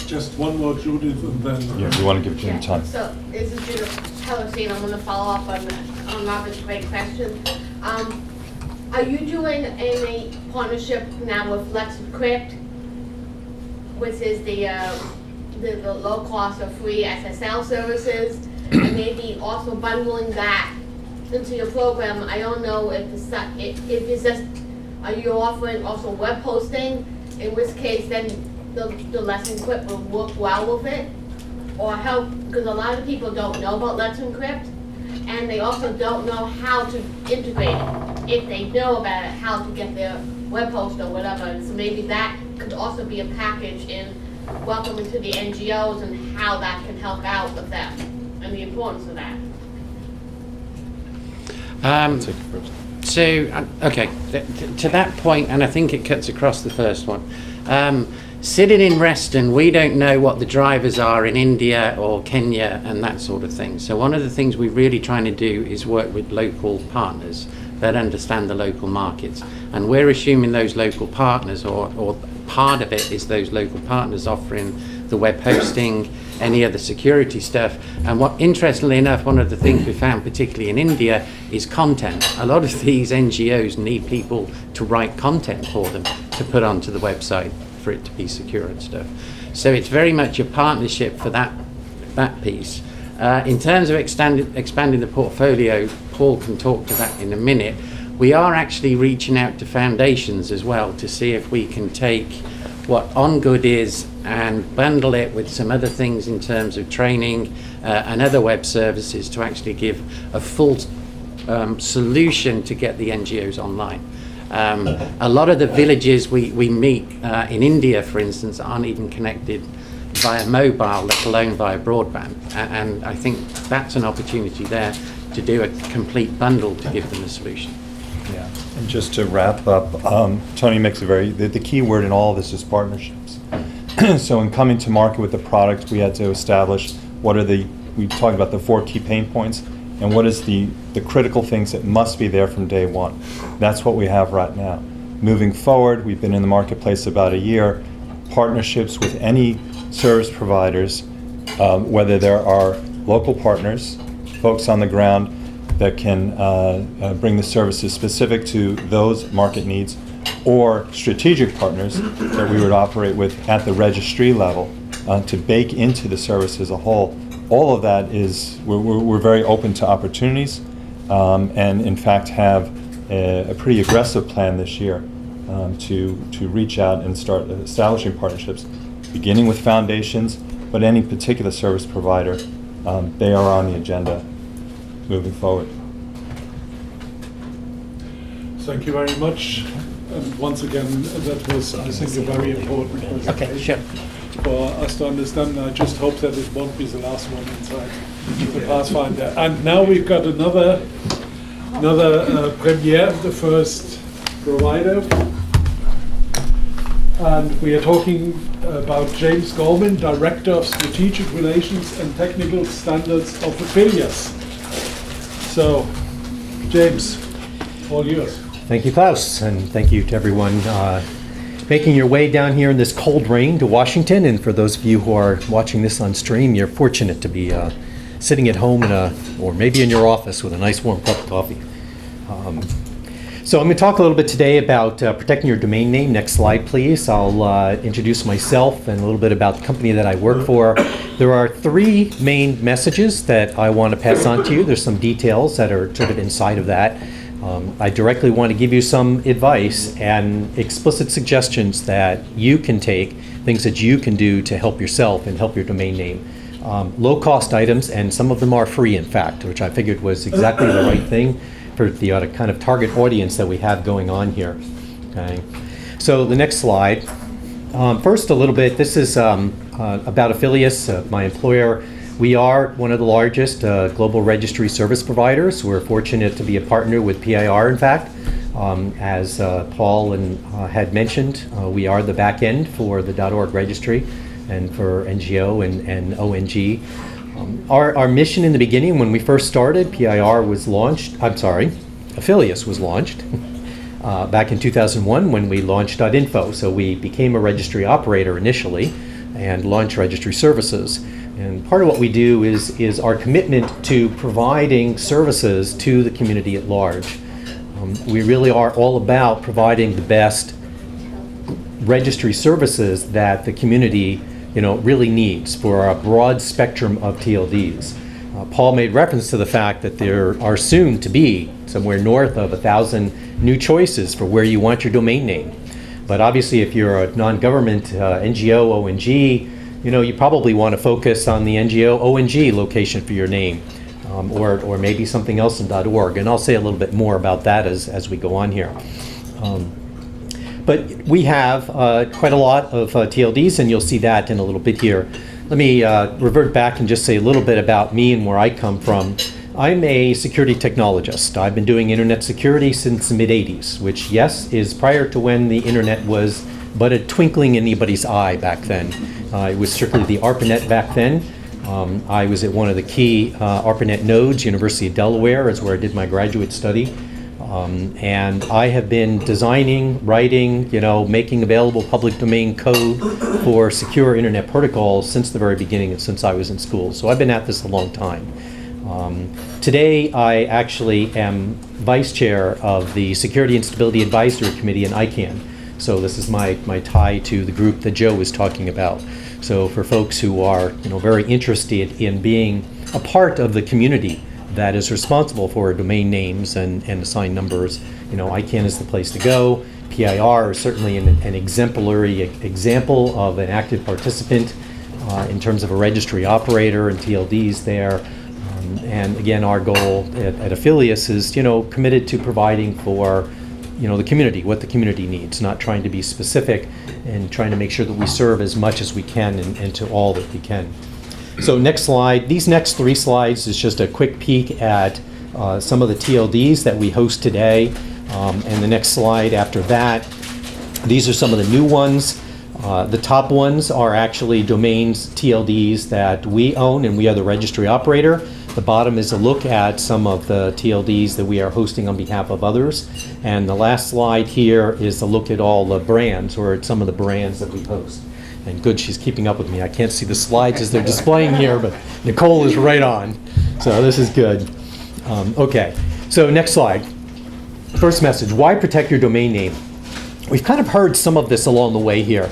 Just one more, Judith, and then... Yeah, we want to give Jim time. So, this is Judith Pellicine. I'm going to follow up on Robert's great question. Are you doing any partnership now with Let's Encrypt, which is the low cost or free SSL services, and maybe also bundling that into your program? I don't know if it's just, are you offering also web hosting, in which case then the Let's Encrypt will work well with it, or help, because a lot of people don't know about Let's Encrypt, and they also don't know how to integrate it. If they know about it, how to get their web host or whatever. And so maybe that could also be a package in welcoming to the NGOs and how that can help out with them and the importance of that. To that point, and I think it cuts across the first one. Sitting in Reston, we don't know what the drivers are in India or Kenya and that sort of thing. So one of the things we're really trying to do is work with local partners that understand the local markets. And we're assuming those local partners, or part of it is those local partners offering the web hosting, any other security stuff. And interestingly enough, one of the things we found, particularly in India, is content. A lot of these NGOs need people to write content for them to put onto the website for it to be secure and stuff. So it's very much a partnership for that piece. In terms of expanding the portfolio, Paul can talk to that in a minute. We are actually reaching out to foundations as well to see if we can take what OnGood is and bundle it with some other things in terms of training and other web services to actually give a full solution to get the NGOs online. A lot of the villages we meet in India, for instance, aren't even connected via mobile, let alone via broadband. And I think that's an opportunity there to do a complete bundle to give them a solution. Yeah, and just to wrap up, Tony makes the key word in all of this is partnerships. So in coming to market with the product, we had to establish we talked about the 4 key pain points, and what is the critical things that must be there from day one. That's what we have right now. Moving forward, we've been in the marketplace about a year, partnerships with any service providers, whether there are local partners, folks on the ground that can bring the services specific to those market needs, or strategic partners that we would operate with at the registry level to bake into the service as a whole. All of that is, we're very open to opportunities, and in fact have a pretty aggressive plan this year to reach out and start establishing partnerships, beginning with foundations, but any particular service provider, they are on the agenda moving forward. Thank you very much. And once again, that was, I think, a very important presentation. Okay, sure. For us to understand. I just hope that it won't be the last one inside the Pathfinder. And now we've got another premiere, the first provider. And we are talking about James Gorman, Director of Strategic Relations and Technical Standards of Affiliates. So, James, all yours. Thank you, Klaus, and thank you to everyone making your way down here in this cold rain to Washington. And for those of you who are watching this on stream, you're fortunate to be sitting at home or maybe in your office with a nice warm cup of coffee. So I'm going to talk a little bit today about protecting your domain name. Next slide, please. I'll introduce myself and a little bit about the company that I work for. There are 3 main messages that I want to pass on to you. There's some details that are sort of inside of that. I directly want to give you some advice and explicit suggestions that you can take, things that you can do to help yourself and help your domain name. Low-cost items, and some of them are free, in fact, which I figured was exactly the right thing for the kind of target audience that we have going on here. Okay. So the next slide. First, a little bit, this is about Affiliates, my employer. We are one of the largest global registry service providers. We're fortunate to be a partner with PIR, in fact. As Paul had mentioned, we are the back end for the .org registry and for NGO and ONG. Our mission in the beginning, when we first started, PIR was launched, Affiliates was launched back in 2001 when we launched .info. So we became a registry operator initially and launched registry services. And part of what we do is our commitment to providing services to the community at large. We really are all about providing the best registry services that the community really needs for a broad spectrum of TLDs. Paul made reference to the fact that there are soon to be somewhere north of 1,000 new choices for where you want your domain name. But obviously if you're a non-government NGO, ONG, you probably want to focus on the NGO, ONG location for your name, or maybe something else in .org. And I'll say a little bit more about that as we go on here. But we have quite a lot of TLDs, and you'll see that in a little bit here. Let me revert back and just say a little bit about me and where I come from. I'm a security technologist. I've been doing internet security since the mid-'80s, which, yes, is prior to when the internet was but a twinkling in anybody's eye back then. It was strictly the ARPANET back then. I was at one of the key ARPANET nodes. University of Delaware is where I did my graduate study. And I have been designing, writing, making available public domain code for secure internet protocols since the very beginning and since I was in school. So I've been at this a long time. Today, I actually am vice chair of the Security and Stability Advisory Committee in ICANN. So this is my tie to the group that Joe was talking about. So for folks who are very interested in being a part of the community that is responsible for domain names and assigned numbers, ICANN is the place to go. PIR is certainly an exemplary example of an active participant in terms of a registry operator and TLDs there. And again, our goal at Affilius is, committed to providing for, the community, what the community needs, not trying to be specific and trying to make sure that we serve as much as we can and to all that we can. So next slide. These next 3 slides is just a quick peek at some of the TLDs that we host today. And the next slide after that, these are some of the new ones. The top ones are actually domains TLDs that we own and we are the registry operator. The bottom is a look at some of the TLDs that we are hosting on behalf of others. And the last slide here is a look at all the brands, or at some of the brands that we host. And good, she's keeping up with me. I can't see the slides as they're displaying here, but Nicole is right on. So this is good. Okay, so next slide. First message, why protect your domain name? We've kind of heard some of this along the way here.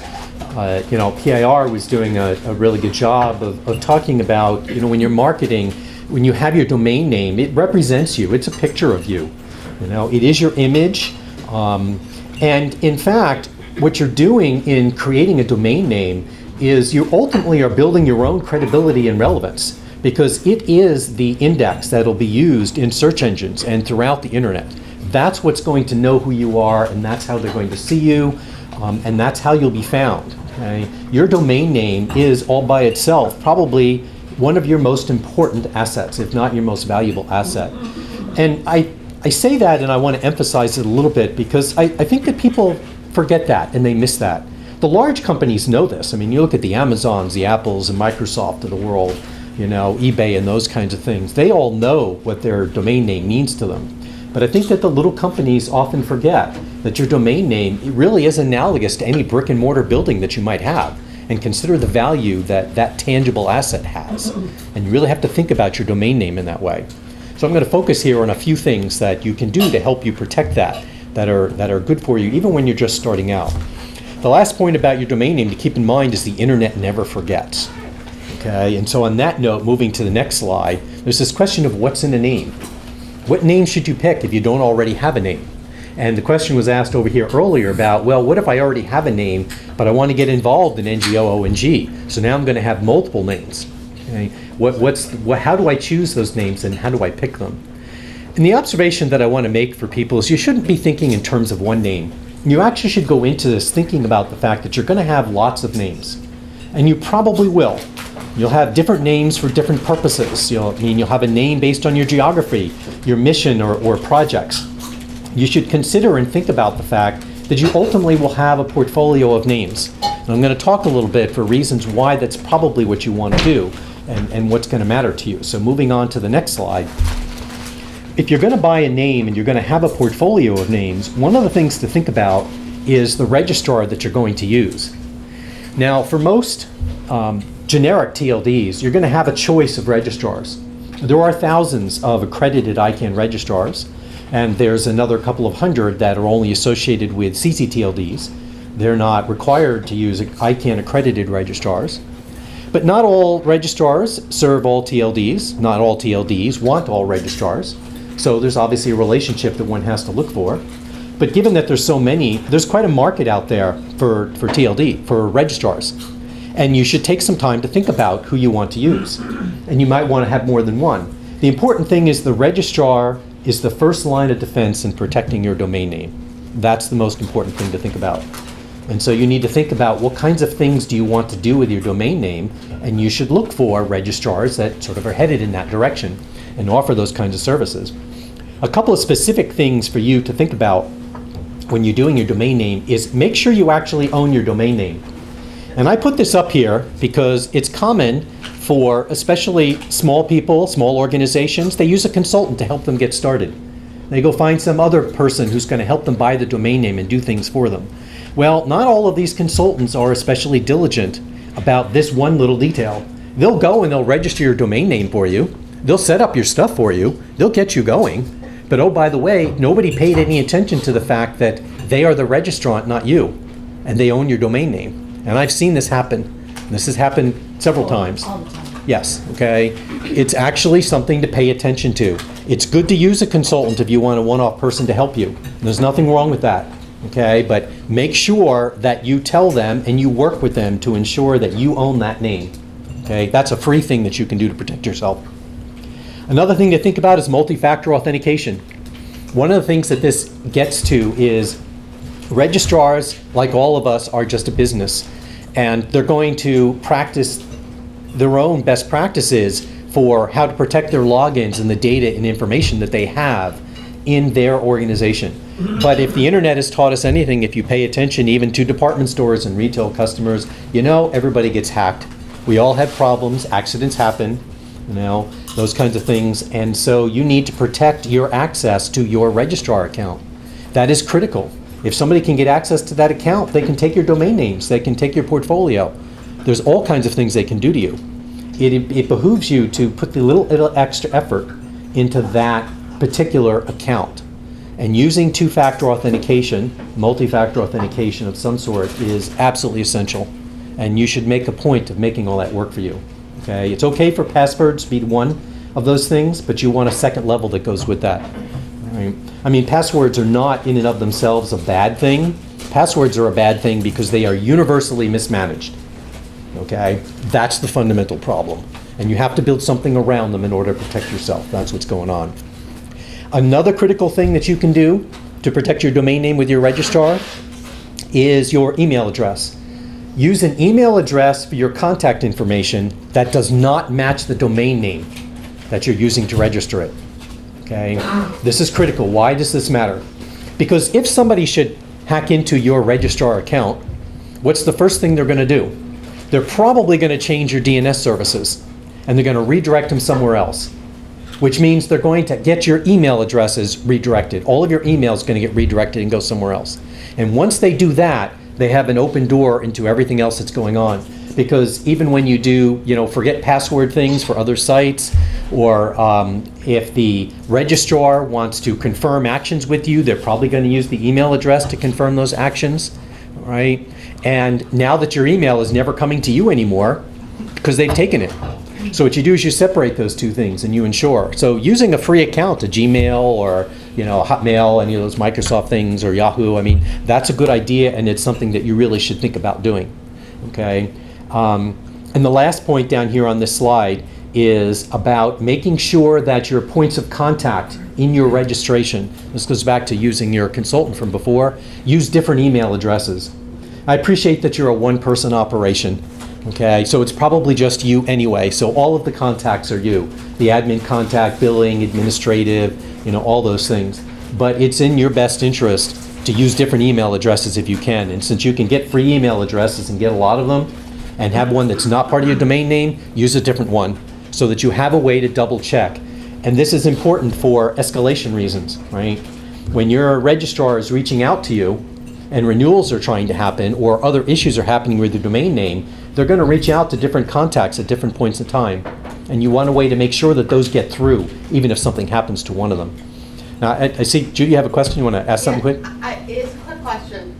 PIR was doing a really good job of talking about, when you're marketing, when you have your domain name, it represents you. It's a picture of you. It is your image. And in fact, what you're doing in creating a domain name is you ultimately are building your own credibility and relevance, because it is the index that'll be used in search engines and throughout the internet. That's what's going to know who you are, and that's how they're going to see you, and that's how you'll be found. Okay? Your domain name is all by itself probably one of your most important assets, if not your most valuable asset. And I say that, and I want to emphasize it a little bit, because I think that people forget that and they miss that. The large companies know this. I mean, you look at the Amazons, the Apples, and Microsoft of the world, eBay and those kinds of things. They all know what their domain name means to them. But I think that the little companies often forget that your domain name really is analogous to any brick and mortar building that you might have, and consider the value that that tangible asset has. And you really have to think about your domain name in that way. So I'm going to focus here on a few things that you can do to help you protect that are good for you, even when you're just starting out. The last point about your domain name to keep in mind is the internet never forgets. Okay, and so on that note, moving to the next slide, there's this question of what's in a name. What name should you pick if you don't already have a name? And the question was asked over here earlier about, well, what if I already have a name, but I want to get involved in NGO, ONG? So now I'm going to have multiple names. Okay? How do I choose those names, and how do I pick them? And the observation that I want to make for people is you shouldn't be thinking in terms of one name. You actually should go into this thinking about the fact that you're going to have lots of names. And you probably will. You'll have different names for different purposes. You'll have a name based on your geography, your mission, or projects. You should consider and think about the fact that you ultimately will have a portfolio of names. And I'm going to talk a little bit for reasons why that's probably what you want to do and what's going to matter to you. So moving on to the next slide. If you're going to buy a name and you're going to have a portfolio of names, one of the things to think about is the registrar that you're going to use. Now, for most generic TLDs, you're going to have a choice of registrars. There are thousands of accredited ICANN registrars, and there's another couple of hundred that are only associated with CCTLDs. They're not required to use ICANN accredited registrars. But not all registrars serve all TLDs. Not all TLDs want all registrars. So there's obviously a relationship that one has to look for. But given that there's so many, there's quite a market out there for TLD, for registrars. And you should take some time to think about who you want to use. And you might want to have more than one. The important thing is the registrar is the first line of defense in protecting your domain name. That's the most important thing to think about. And so you need to think about what kinds of things do you want to do with your domain name, and you should look for registrars that sort of are headed in that direction and offer those kinds of services. A couple of specific things for you to think about when you're doing your domain name is make sure you actually own your domain name. And I put this up here because it's common for especially small people, small organizations, they use a consultant to help them get started. They go find some other person who's going to help them buy the domain name and do things for them. Well, not all of these consultants are especially diligent about this one little detail. They'll go and they'll register your domain name for you. They'll set up your stuff for you. They'll get you going. But oh, by the way, nobody paid any attention to the fact that they are the registrant, not you, and they own your domain name. And I've seen this happen. This has happened several times. All the time. Yes, okay. It's actually something to pay attention to. It's good to use a consultant if you want a one-off person to help you. There's nothing wrong with that. okay? But make sure that you tell them and you work with them to ensure that you own that name, okay? That's a free thing that you can do to protect yourself. Another thing to think about is multi-factor authentication. One of the things that this gets to is registrars, like all of us, are just a business, and they're going to practice their own best practices for how to protect their logins and the data and information that they have in their organization. But if the internet has taught us anything, if you pay attention even to department stores and retail customers, you know everybody gets hacked. We all have problems, accidents happen, you know, those kinds of things, and so you need to protect your access to your registrar account. That is critical. If somebody can get access to that account, they can take your domain names, they can take your portfolio. There's all kinds of things they can do to you. It behooves you to put the little extra effort into that particular account. And using two-factor authentication, multi-factor authentication of some sort, is absolutely essential. And you should make a point of making all that work for you. Okay? It's okay for passwords to be one of those things, but you want a second level that goes with that. Right? I mean, passwords are not in and of themselves a bad thing. Passwords are a bad thing because they are universally mismanaged. Okay? That's the fundamental problem. And you have to build something around them in order to protect yourself. That's what's going on. Another critical thing that you can do to protect your domain name with your registrar is your email address. Use an email address for your contact information that does not match the domain name that you're using to register it. Okay? This is critical. Why does this matter? Because if somebody should hack into your registrar account, what's the first thing they're going to do? They're probably going to change your DNS services, and they're going to redirect them somewhere else, which means they're going to get your email addresses redirected. All of your email is going to get redirected and go somewhere else. And once they do that, they have an open door into everything else that's going on. Because even when you do, forget password things for other sites, or if the registrar wants to confirm actions with you, they're probably going to use the email address to confirm those actions, right? And now that your email is never coming to you anymore, because they've taken it. So what you do is you separate those two things and you ensure. So using a free account, a Gmail or Hotmail, any of those Microsoft things, or Yahoo, I mean, that's a good idea, and it's something that you really should think about doing. Okay. And the last point down here on this slide is about making sure that your points of contact in your registration, this goes back to using your consultant from before, use different email addresses. I appreciate that you're a one-person operation. Okay, so it's probably just you anyway. So all of the contacts are you. The admin contact, billing, administrative, all those things. But it's in your best interest to use different email addresses if you can. And since you can get free email addresses and get a lot of them, and have one that's not part of your domain name, use a different one so that you have a way to double check. And this is important for escalation reasons, right? When your registrar is reaching out to you and renewals are trying to happen or other issues are happening with your domain name, they're going to reach out to different contacts at different points in time. And you want a way to make sure that those get through, even if something happens to one of them. Now, I see, Judy, you have a question? You want to ask something quick? It's a quick question.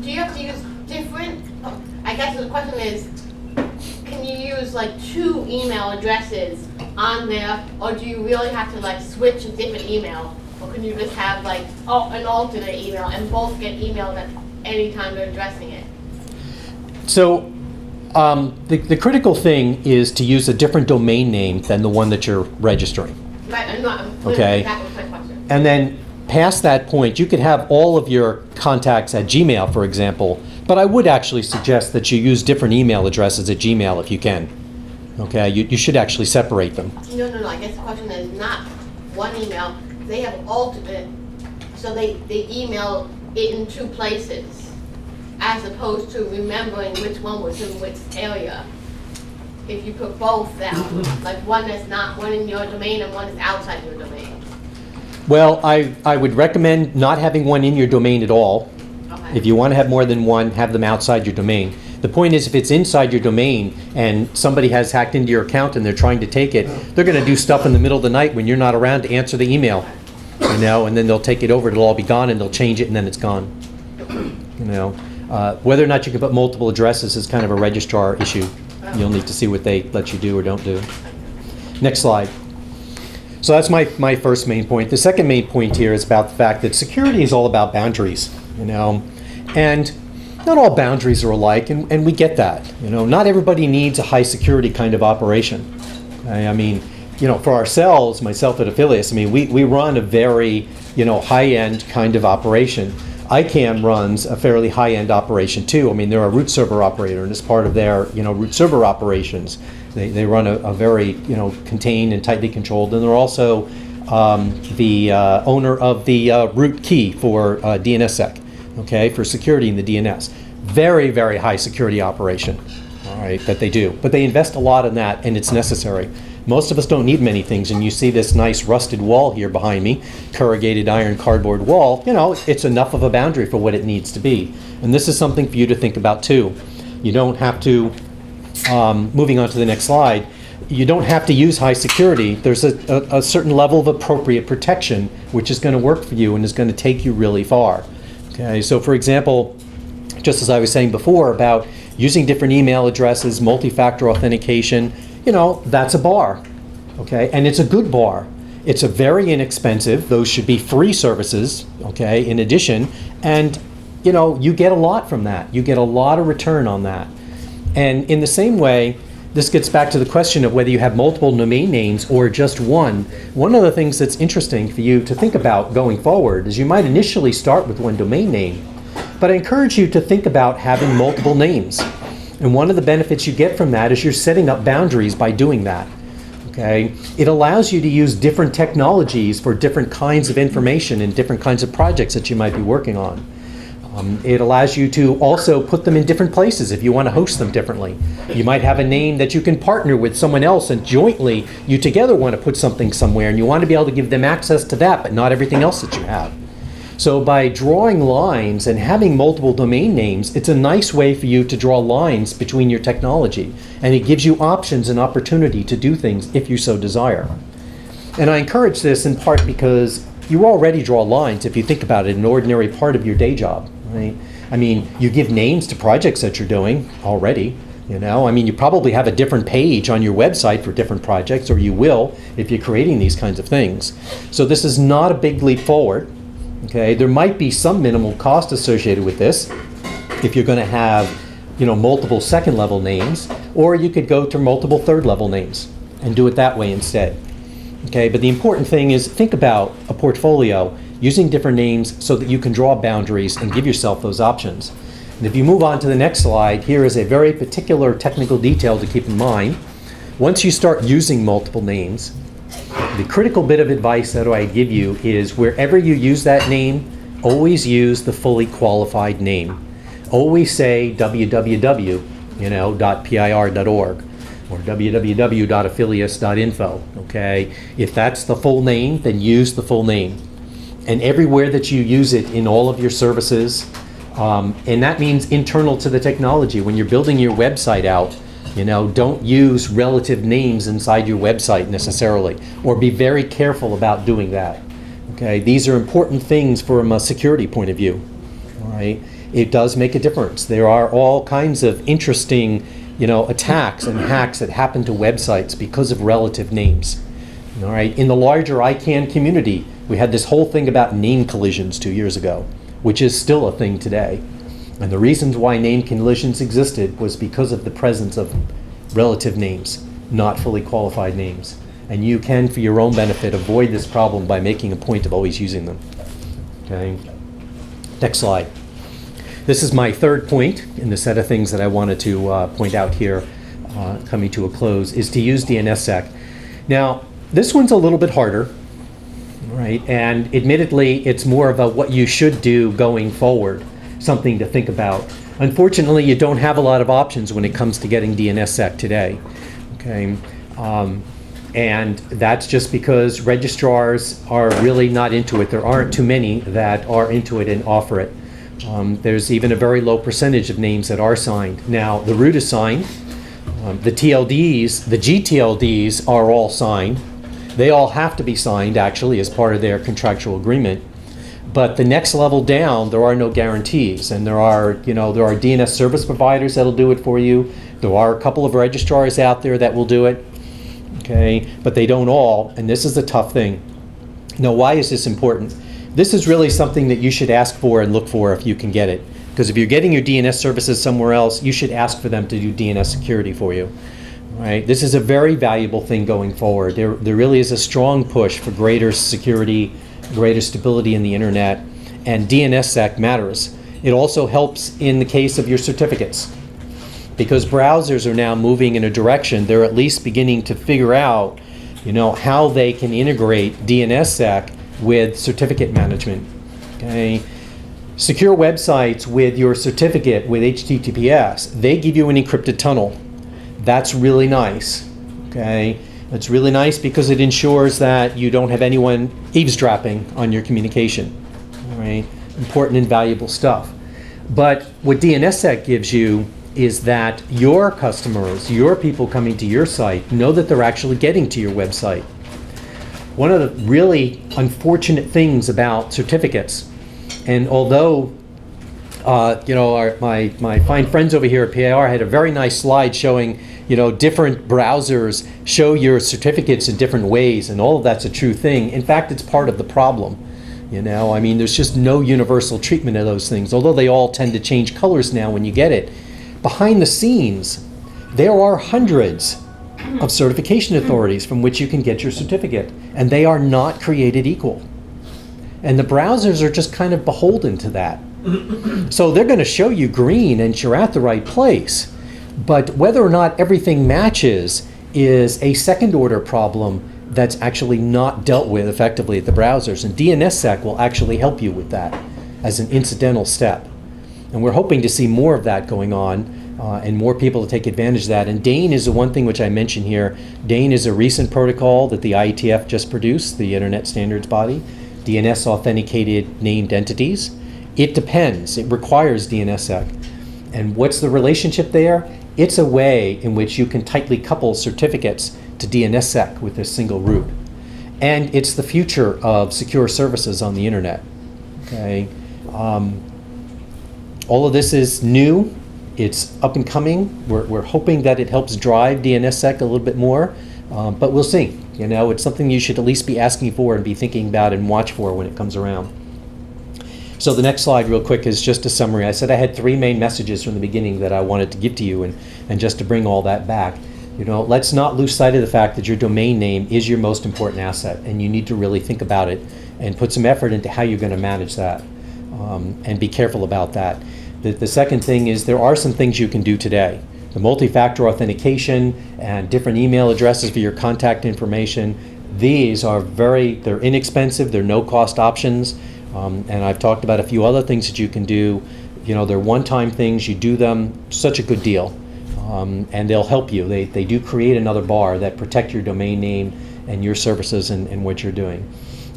Do you have to use different, I guess the question is, can you use like 2 email addresses on there, or do you really have to switch a different email? Or can you just have an alternate email and both get emailed at any time they're addressing it? So the critical thing is to use a different domain name than the one that you're registering. Right, Okay. That was my question. And then past that point, you could have all of your contacts at Gmail, for example, but I would actually suggest that you use different email addresses at Gmail if you can. Okay, you should actually separate them. No, I guess the question is not one email. They have alternate, so they email it in 2 places, as opposed to remembering which one was in which area. If you put both down, like one that's not one in your domain and one is outside your domain. Well, I would recommend not having one in your domain at all. Okay. If you want to have more than one, have them outside your domain. The point is, if it's inside your domain and somebody has hacked into your account and they're trying to take it, they're going to do stuff in the middle of the night when you're not around to answer the email, and then they'll take it over, it'll all be gone, and they'll change it, and then it's gone. Whether or not you can put multiple addresses is kind of a registrar issue. You'll need to see what they let you do or don't do. Next slide. So that's my first main point. The second main point here is about the fact that security is all about boundaries, and not all boundaries are alike, and we get that. Not everybody needs a high security kind of operation. I mean, for ourselves, myself at Affiliates, we run a very, high-end kind of operation. ICAM runs a fairly high-end operation too. They're a root server operator, and as part of their, root server operations, they run a very, contained and tightly controlled, and they're also the owner of the root key for DNSSEC, okay, for security in the DNS. Very, very high security operation, all right, that they do. But they invest a lot in that, and it's necessary. Most of us don't need many things, and you see this nice rusted wall here behind me, corrugated iron cardboard wall, it's enough of a boundary for what it needs to be. And this is something for you to think about too. You don't have to, moving on to the next slide, you don't have to use high security. There's a certain level of appropriate protection which is going to work for you and is going to take you really far. Okay, so for example, just as I was saying before about using different email addresses, multi-factor authentication, that's a bar, okay? And it's a good bar. It's a very inexpensive, those should be free services, okay, in addition, and, you get a lot from that. You get a lot of return on that. And in the same way, this gets back to the question of whether you have multiple domain names or just one. One of the things that's interesting for you to think about going forward is you might initially start with one domain name, but I encourage you to think about having multiple names. And one of the benefits you get from that is you're setting up boundaries by doing that. Okay? It allows you to use different technologies for different kinds of information and different kinds of projects that you might be working on. It allows you to also put them in different places if you want to host them differently. You might have a name that you can partner with someone else and jointly you together want to put something somewhere and you want to be able to give them access to that but not everything else that you have. So by drawing lines and having multiple domain names, it's a nice way for you to draw lines between your technology, and it gives you options and opportunity to do things if you so desire. And I encourage this in part because you already draw lines, if you think about it, an ordinary part of your day job, right? You give names to projects that you're doing already, you probably have a different page on your website for different projects, or you will if you're creating these kinds of things. So this is not a big leap forward. Okay, there might be some minimal cost associated with this if you're going to have, multiple second level names, or you could go to multiple third level names and do it that way instead. Okay, but the important thing is think about a portfolio using different names so that you can draw boundaries and give yourself those options. And if you move on to the next slide, here is a very particular technical detail to keep in mind. Once you start using multiple names, the critical bit of advice that I give you is wherever you use that name, always use the fully qualified name. Always say www.pir.org or www.affiliates.info, okay? If that's the full name, then use the full name. And everywhere that you use it in all of your services, and that means internal to the technology. When you're building your website out, don't use relative names inside your website necessarily, or be very careful about doing that. Okay, these are important things from a security point of view. All right, it does make a difference. There are all kinds of interesting, attacks and hacks that happen to websites because of relative names. All right, in the larger ICANN community, we had this whole thing about name collisions 2 years ago, which is still a thing today. And the reasons why name collisions existed was because of the presence of relative names, not fully qualified names. And you can, for your own benefit, avoid this problem by making a point of always using them. Okay. Next slide. This is my third point in the set of things that I wanted to point out here, coming to a close, is to use DNSSEC. Now, this one's a little bit harder, right? And admittedly, it's more of a what you should do going forward, something to think about. Unfortunately, you don't have a lot of options when it comes to getting DNSSEC today. Okay, and that's just because registrars are really not into it. There aren't too many that are into it and offer it. There's even a very low percentage of names that are signed. Now, the root is signed. The TLDs, the GTLDs are all signed. They all have to be signed, actually, as part of their contractual agreement. But the next level down, there are no guarantees, and there are DNS service providers that'll do it for you. There are a couple of registrars out there that will do it. Okay, okay? But they don't all, and this is the tough thing. Now, why is this important? This is really something that you should ask for and look for if you can get it. Because if you're getting your DNS services somewhere else, you should ask for them to do DNS security for you. Right? This is a very valuable thing going forward. There really is a strong push for greater security, greater stability in the internet, and DNSSEC matters. It also helps in the case of your certificates, because browsers are now moving in a direction. They're at least beginning to figure out, how they can integrate DNSSEC with certificate management. Okay. Secure websites with your certificate with HTTPS, they give you an encrypted tunnel. That's really nice, okay? It's really nice because it ensures that you don't have anyone eavesdropping on your communication, all right? Important and valuable stuff. But what DNSSEC gives you is that your customers, your people coming to your site, know that they're actually getting to your website. One of the really unfortunate things about certificates, and although my fine friends over here at PIR had a very nice slide showing, different browsers show your certificates in different ways, and all of that's a true thing. In fact, it's part of the problem. There's just no universal treatment of those things, although they all tend to change colors now when you get it. Behind the scenes, there are hundreds of certification authorities from which you can get your certificate, and they are not created equal. And the browsers are just kind of beholden to that. So they're going to show you green and you're at the right place. But whether or not everything matches is a second order problem that's actually not dealt with effectively at the browsers. And DNSSEC will actually help you with that as an incidental step. And we're hoping to see more of that going on and more people to take advantage of that. And DANE is the one thing which I mentioned here. DANE is a recent protocol that the IETF just produced, the Internet Standards Body. DNS authenticated named entities. It depends. It requires DNSSEC. And what's the relationship there? It's a way in which you can tightly couple certificates to DNSSEC with a single root. And it's the future of secure services on the internet. Okay. All of this is new. It's up and coming. We're hoping that it helps drive DNSSEC a little bit more, but we'll see. It's something you should at least be asking for and be thinking about and watch for when it comes around. So the next slide real quick is just a summary. I said I had 3 main messages from the beginning that I wanted to give to you, and just to bring all that back. Let's not lose sight of the fact that your domain name is your most important asset, and you need to really think about it and put some effort into how you're going to manage that, and be careful about that. The second thing is there are some things you can do today. The multi-factor authentication and different email addresses for your contact information, these are they're inexpensive, they're no-cost options. And I've talked about a few other things that you can do. They're one-time things. You do them, such a good deal. And they'll help you. They do create another bar that protect your domain name and your services and what you're doing.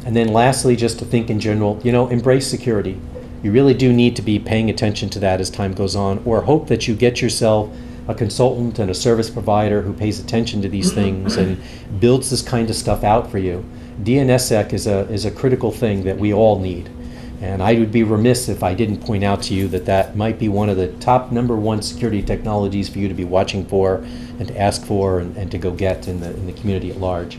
And then lastly, just to think in general, embrace security. You really do need to be paying attention to that as time goes on, or hope that you get yourself a consultant and a service provider who pays attention to these things and builds this kind of stuff out for you. DNSSEC is a critical thing that we all need. And I would be remiss if I didn't point out to you that might be one of the top #1 security technologies for you to be watching for and to ask for and to go get in the community at large.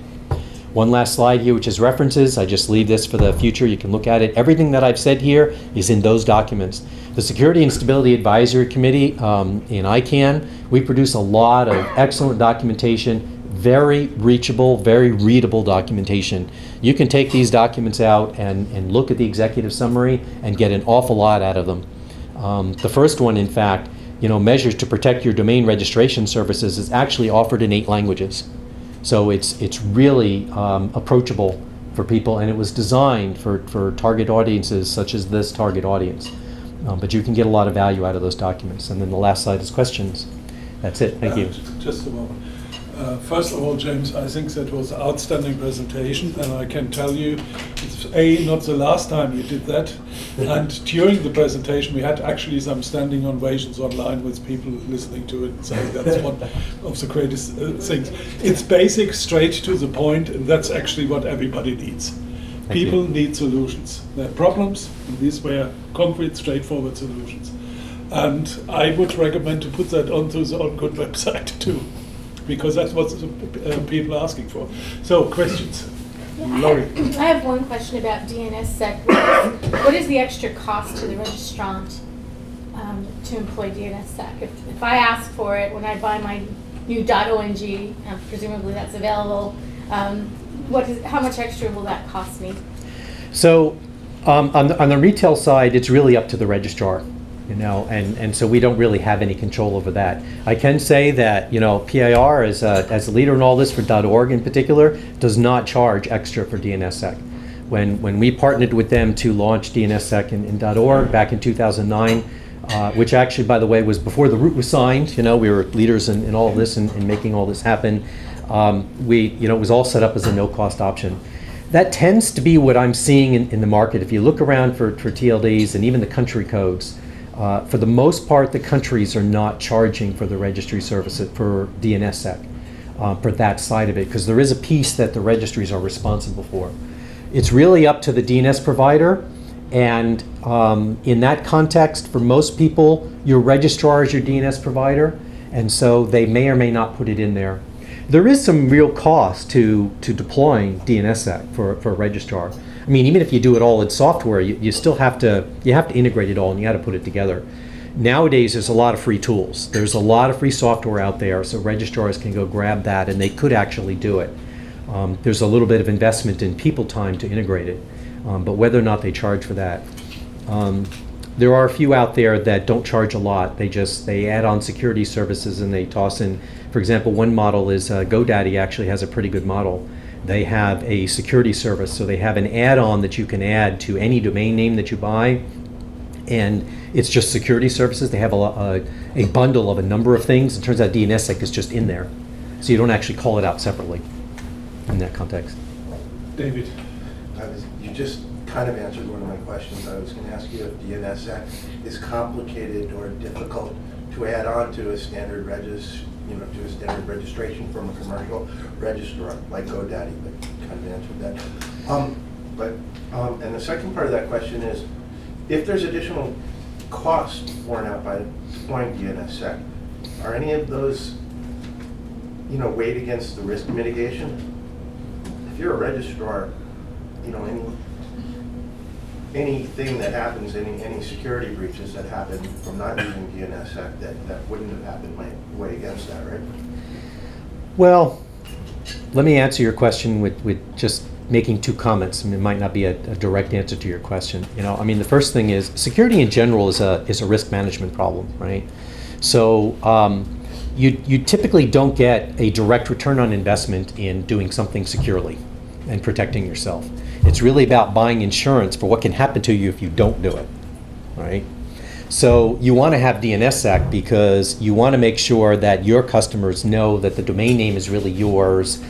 One last slide here, which is references. I just leave this for the future. You can look at it. Everything that I've said here is in those documents. The Security and Stability Advisory Committee in ICANN, we produce a lot of excellent documentation, very reachable, very readable documentation. You can take these documents out and look at the executive summary and get an awful lot out of them. The first one, in fact, measures to protect your domain registration services, is actually offered in 8 languages. So it's really approachable for people, and it was designed for target audiences such as this target audience. But you can get a lot of value out of those documents. And then the last slide is questions. That's it. Thank you. Just a moment. First of all, James, I think that was an outstanding presentation, and I can tell you, it's not the last time you did that. And during the presentation, we had actually some standing ovations online with people listening to it and saying that's one of the greatest things. It's basic, straight to the point, and that's actually what everybody needs. People need solutions. There are problems, and these were concrete, straightforward solutions. And I would recommend to put that onto the OnGood website too. because that's what people are asking for. So, questions? Laurie. I have one question about DNSSEC. What is the extra cost to the registrant to employ DNSSEC? If I ask for it when I buy my new .ONG, presumably that's available, how much extra will that cost me? So on the retail side, it's really up to the registrar, and so we don't really have any control over that. I can say that, PIR as a leader in all this for .org in particular does not charge extra for DNSSEC. When we partnered with them to launch DNSSEC in .org back in 2009, which actually, by the way, was before the route was signed. We were leaders in all of this and making all this happen. It was all set up as a no-cost option. That tends to be what I'm seeing in the market. If you look around for TLDs and even the country codes, for the most part, the countries are not charging for the registry service for DNSSEC, for that side of it, because there is a piece that the registries are responsible for. It's really up to the DNS provider. And in that context, for most people, your registrar is your DNS provider, and so they may or may not put it in there. There is some real cost to deploying DNSSEC for a registrar. I mean, even if you do it all in software, you still have to integrate it all, and you have to put it together. Nowadays, there's a lot of free tools. There's a lot of free software out there, so registrars can go grab that, and they could actually do it. There's a little bit of investment in people time to integrate it. But whether or not they charge for that, there are a few out there that don't charge a lot. They add on security services and they toss in. For example, one model is GoDaddy actually has a pretty good model. They have a security service, so they have an add-on that you can add to any domain name that you buy, and it's just security services. They have a bundle of a number of things. It turns out DNSSEC is just in there, so you don't actually call it out separately in that context. David. You just kind of answered one of my questions. I was going to ask you if DNSSEC is complicated or difficult to add on to a standard to a standard registration from a commercial registrar like GoDaddy, but kind of answered that. And the second part of that question is, if there's additional costs borne out by deploying DNSSEC, are any of those, weighed against the risk mitigation? If you're a registrar, anything that happens, any security breaches that happen from not using DNSSEC that wouldn't have happened might weigh against that, right? Well, let me answer your question with just making two comments. It might not be a direct answer to your question. The first thing is security in general is a risk management problem, right? So you typically don't get a direct return on investment in doing something securely and protecting yourself. It's really about buying insurance for what can happen to you if you don't do it, right? So you want to have DNSSEC because you want to make sure that your customers know that the domain name is really yours.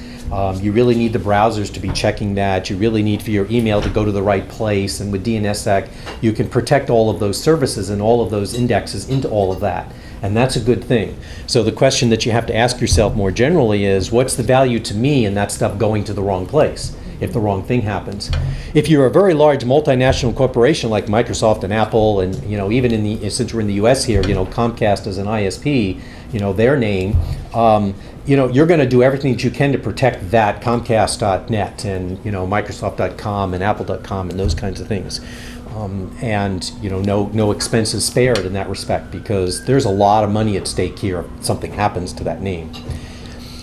You really need the browsers to be checking that. You really need for your email to go to the right place. And with DNSSEC, you can protect all of those services and all of those indexes into all of that. And that's a good thing. So the question that you have to ask yourself more generally is, what's the value to me in that stuff going to the wrong place if the wrong thing happens? If you're a very large multinational corporation like Microsoft and Apple, and even since we're in the U.S. here, Comcast as an ISP, their name, you're going to do everything that you can to protect that Comcast.net and Microsoft.com and Apple.com and those kinds of things. No expenses spared in that respect, because there's a lot of money at stake here if something happens to that name.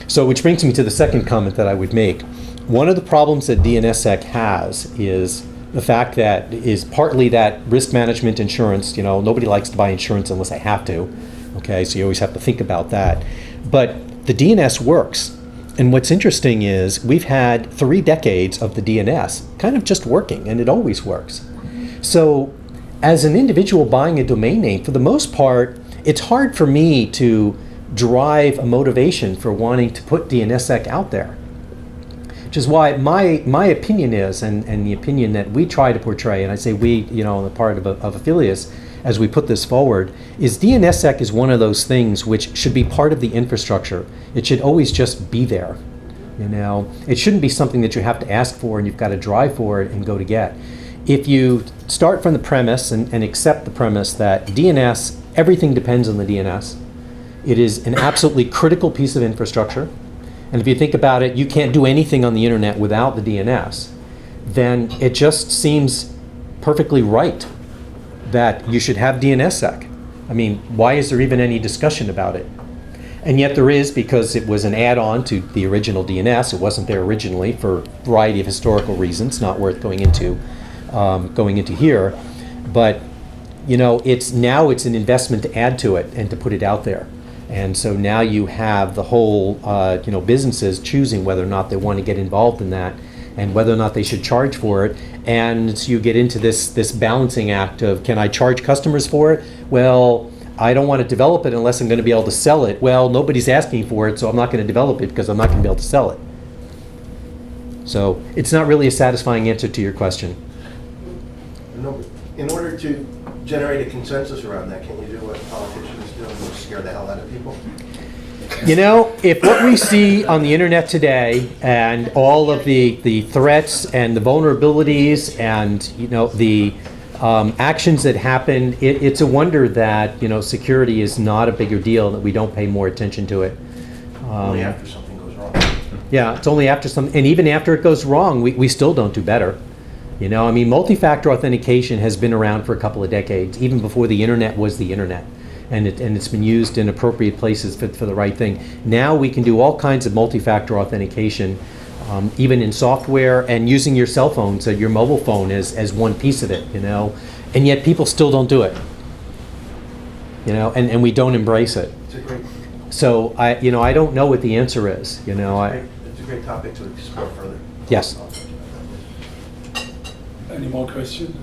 So, which brings me to the second comment that I would make. One of the problems that DNSSEC has is the fact that is partly that risk management insurance. Nobody likes to buy insurance unless they have to. Okay, so you always have to think about that. But the DNS works. And what's interesting is we've had 3 decades of the DNS kind of just working, and it always works. So as an individual buying a domain name, for the most part, it's hard for me to drive a motivation for wanting to put DNSSEC out there. Which is why my opinion is, and the opinion that we try to portray, and I say we, on the part of Affiliates, as we put this forward, is DNSSEC is one of those things which should be part of the infrastructure. It should always just be there. It shouldn't be something that you have to ask for and you've got to drive for it and go to get. If you start from the premise and accept the premise that DNS, everything depends on the DNS, It is an absolutely critical piece of infrastructure. And if you think about it, you can't do anything on the internet without the DNS. Then it just seems perfectly right that you should have DNSSEC. I mean, why is there even any discussion about it? And yet there is, because it was an add-on to the original DNS. It wasn't there originally for a variety of historical reasons, not worth going into here. But you know, it's an investment to add to it and to put it out there. And so now you have the whole businesses choosing whether or not they want to get involved in that, and whether or not they should charge for it. And so you get into this balancing act of, can I charge customers for it? Well, I don't want to develop it unless I'm going to be able to sell it. Well, nobody's asking for it, so I'm not going to develop it because I'm not going to be able to sell it. So it's not really a satisfying answer to your question. In order to generate a consensus around that, can you do what politicians do and just scare the hell out of people? You know, if what we see on the internet today and all of the threats and the vulnerabilities and, the actions that happen, it's a wonder that, security is not a bigger deal, that we don't pay more attention to it. Only after something goes wrong. Yeah, it's only after and even after it goes wrong, we still don't do better. Multi-factor authentication has been around for a couple of decades, even before the internet was the internet. And it's been used in appropriate places for the right thing. Now we can do all kinds of multi-factor authentication, even in software, and using your cell phone, so your mobile phone as one piece of it, and yet people still don't do it, and we don't embrace it. It's a great, So I don't know what the answer is, it's a great topic to explore further. Yes. Any more questions?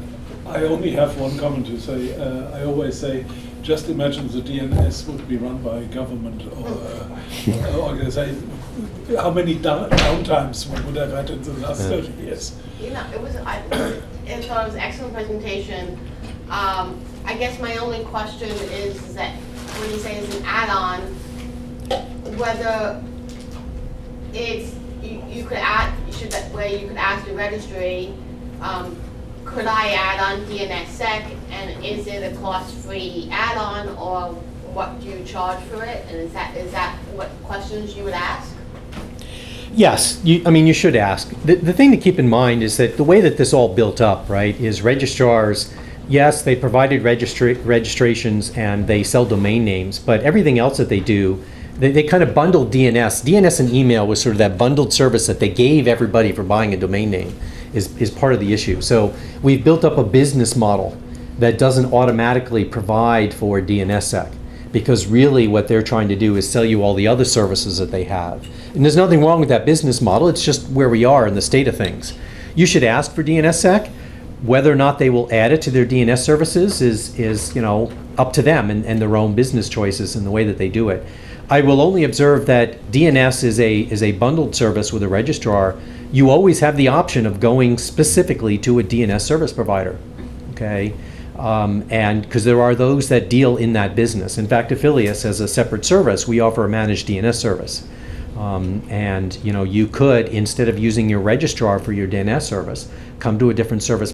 I only have one comment to say. I always say, just imagine the DNS would be run by a government or organization. How many downtimes we would have had in the last 30 years? I thought it was an excellent presentation. I guess my only question is that when you say it's an add-on, whether it's you could ask the registry. Could I add on DNSSEC, and is it a cost-free add-on, or what do you charge for it? And is that what questions you would ask? Yes, you should ask. The thing to keep in mind is that the way that this all built up, right, is registrars, yes, they provided registrations and they sell domain names, but everything else that they do, they kind of bundled DNS. DNS and email was sort of that bundled service that they gave everybody for buying a domain name. Is part of the issue. So we've built up a business model that doesn't automatically provide for DNSSEC, because really what they're trying to do is sell you all the other services that they have. And there's nothing wrong with that business model, it's just where we are in the state of things. You should ask for DNSSEC. Whether or not they will add it to their DNS services is up to them and their own business choices and the way that they do it. I will only observe that DNS is a bundled service with a registrar. You always have the option of going specifically to a DNS service provider, okay? And because there are those that deal in that business. In fact, Affilius, as a separate service, we offer a managed DNS service. And you could, instead of using your registrar for your DNS service, come to a different service